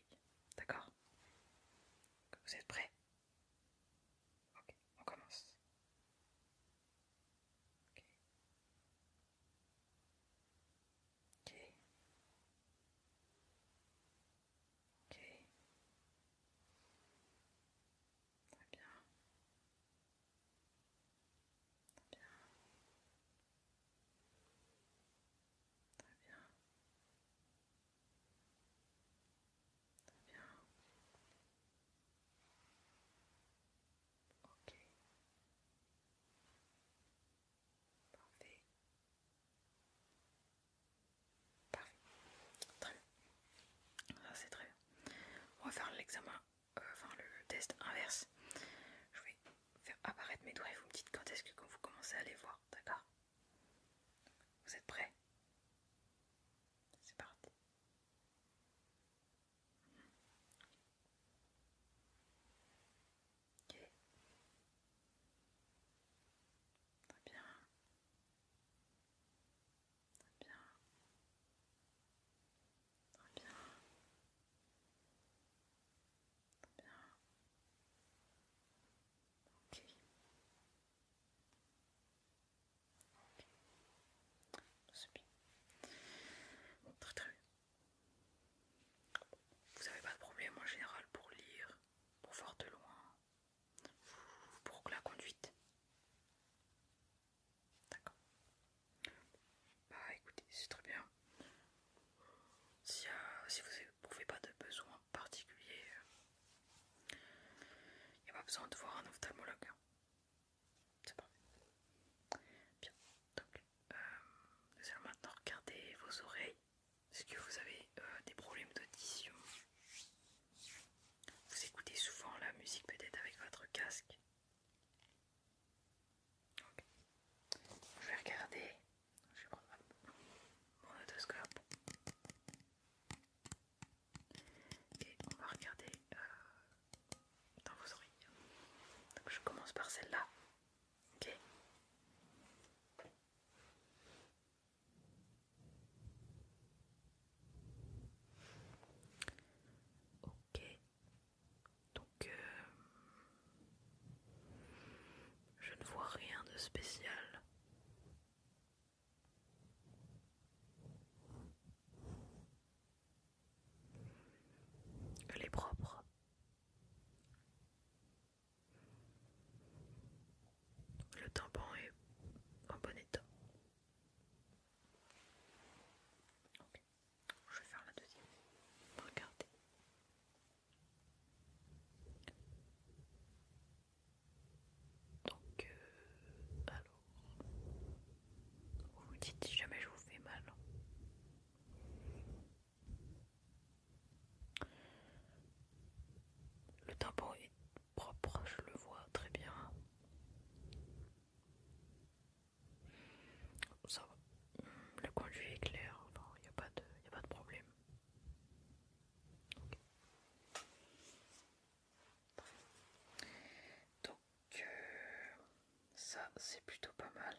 c'est plutôt pas mal.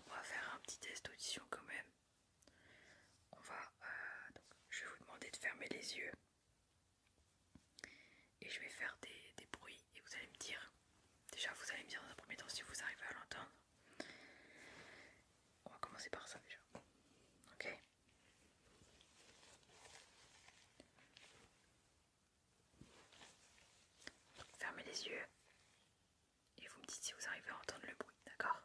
On va faire un petit test d'audition quand même. Donc, je vais vous demander de fermer les yeux. Et je vais faire des bruits et vous allez me dire. Déjà, vous allez me dire dans un premier temps si vous arrivez à l'entendre. On va commencer par ça déjà. Ok. Fermez les yeux et vous me dites si vous arrivez à entendre le bruit, d'accord?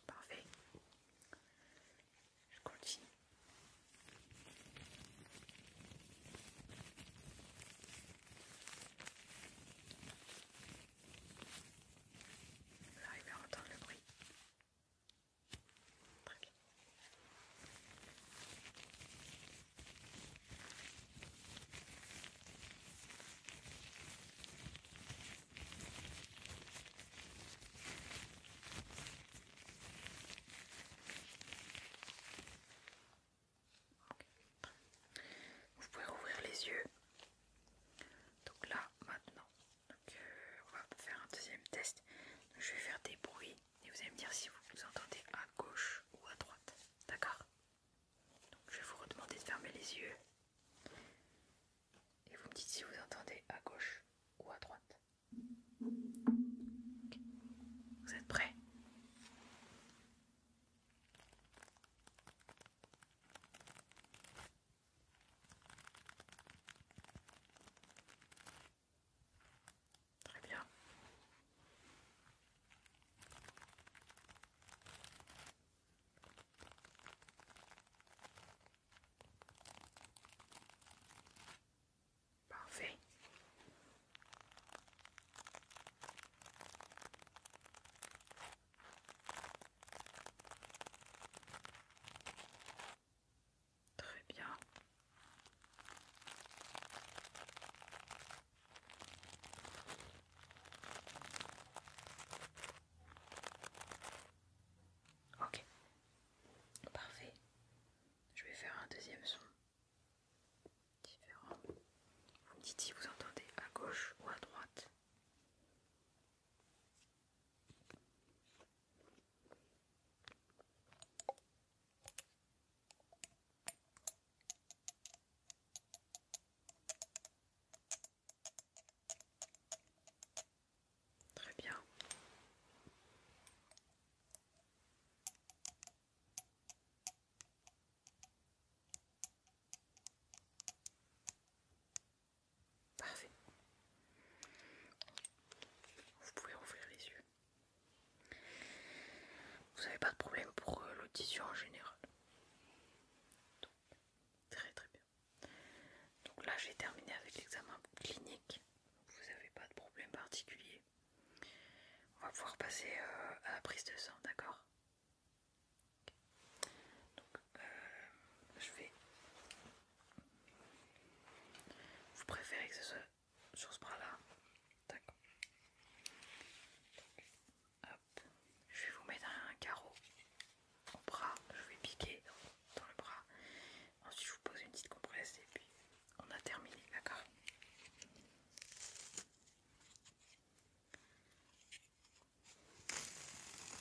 Parfait. Je continue. Vous arrivez à entendre le bruit? Très bien. Vous pouvez rouvrir les yeux. Donc là, maintenant, on va faire un deuxième test. Donc, je vais faire des bruits et vous allez me dire si vous entendez à gauche ou à droite. D'accord? Donc je vais vous redemander de fermer les yeux. Et vous me dites si vous entendez à gauche ou à droite. Okay. Vous êtes prêts? Très bien. Parfait. Très bien. Ok. Parfait. Je vais faire un deuxième son différent. Vous me dites si vous entendez à gauche ou à droite. Très bien. Parfait. Vous pouvez ouvrir les yeux. Vous n'avez pas de problème pour l'audition en général. Donc, très très bien. Donc là j'ai terminé avec l'examen clinique. Vous n'avez pas de problème particulier. On va pouvoir passer à la prise de sang, d'accord? Donc je vais... Vous préférez que ce soit sur ce bras-là? D'accord. Hop. Je vais vous mettre un carreau au bras. Je vais piquer dans le bras. Ensuite je vous pose une petite compresse et puis on a terminé, d'accord?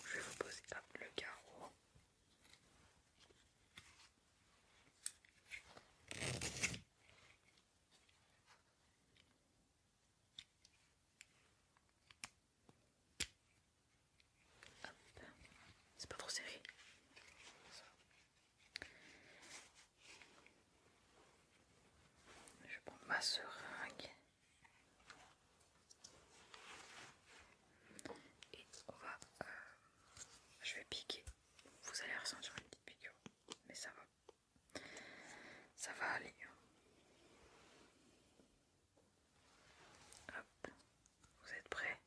Je vais vous poser hop, le carreau. Hop. C'est pas trop serré. Je vais prendre ma seringue. Et on va... je vais piquer. Vous allez ressentir une petite piqûre. Mais ça va. Ça va aller. Hop. Vous êtes prêts?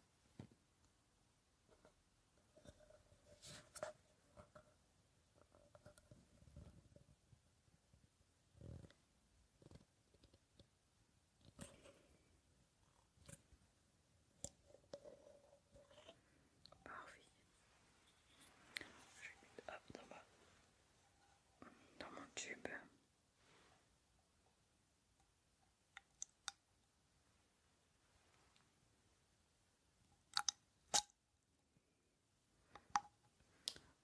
tube.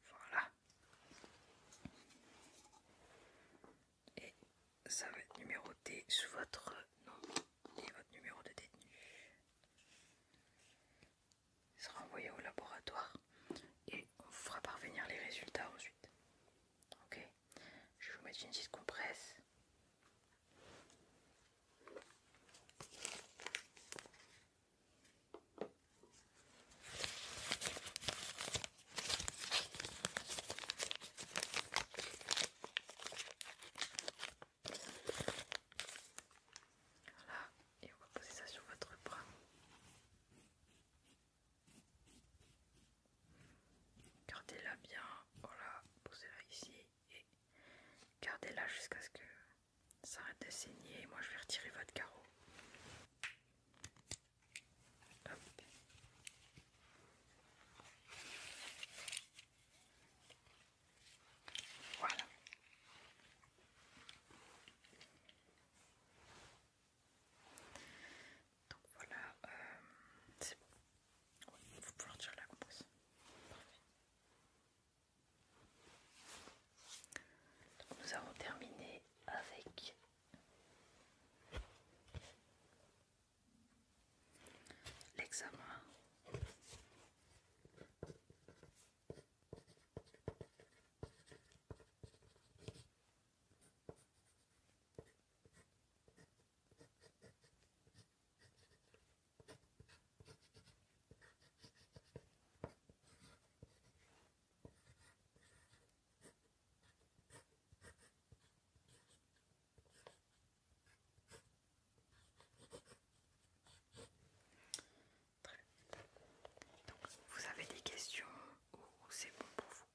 Voilà. Et ça va être numéroté sous votre nom et votre numéro de détenu. Il sera envoyé au laboratoire et on vous fera parvenir les résultats ensuite. Ok, je vais vous mettre une petite compresse. Voilà, et on va poser ça sur votre bras. Gardez-la bien, voilà, posez-la ici et gardez-la jusqu'à ce que ça arrête de saigner. Moi je vais retirer votre carreau. Hop. Voilà. Donc voilà, c'est bon. Il faut pouvoir tirer la compresse. Parfait. Donc nous avons terminé avec l'examen. Très bien. Donc vous avez des questions ou c'est bon pour vous?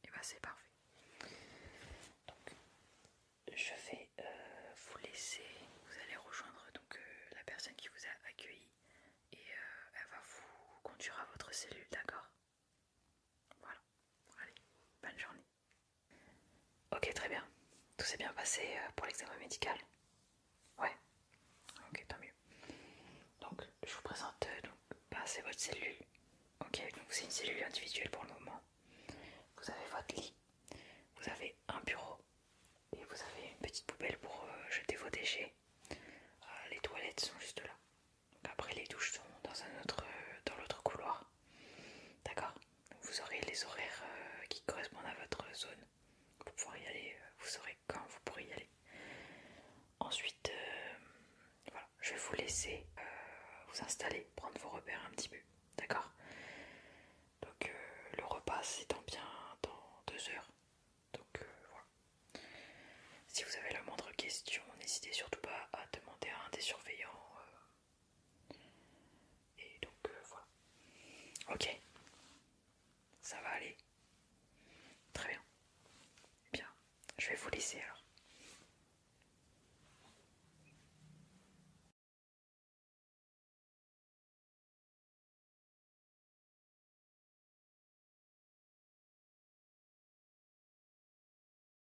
Et ben c'est parfait. Donc je vais vous laisser, vous allez rejoindre donc la personne qui vous a accueilli et elle va vous conduire à votre cellule, d'accord? Voilà, allez, bonne journée. Ok, très bien. Tout s'est bien passé pour l'examen médical? Ouais, ok, tant mieux. Donc je vous présente, c'est votre cellule. Ok, donc c'est une cellule individuelle pour le moment. Vous avez votre lit, vous avez un bureau et vous avez une petite poubelle pour jeter vos déchets. Les toilettes sont juste là. Donc après les douches sont dans l'autre couloir. D'accord. Donc vous aurez les horaires qui correspondent à votre zone. Pour pouvoir y aller, vous saurez quand vous pourrez y aller. Ensuite, voilà, je vais vous laisser vous installer, prendre vos repères un petit peu. D'accord. Donc le repas s'étend bien dans 2 heures. Donc voilà. Si vous avez la moindre question, n'hésitez surtout pas à demander à un des surveillants. Et donc voilà. Ok. Ça va aller. Très bien. Eh bien, je vais vous laisser alors.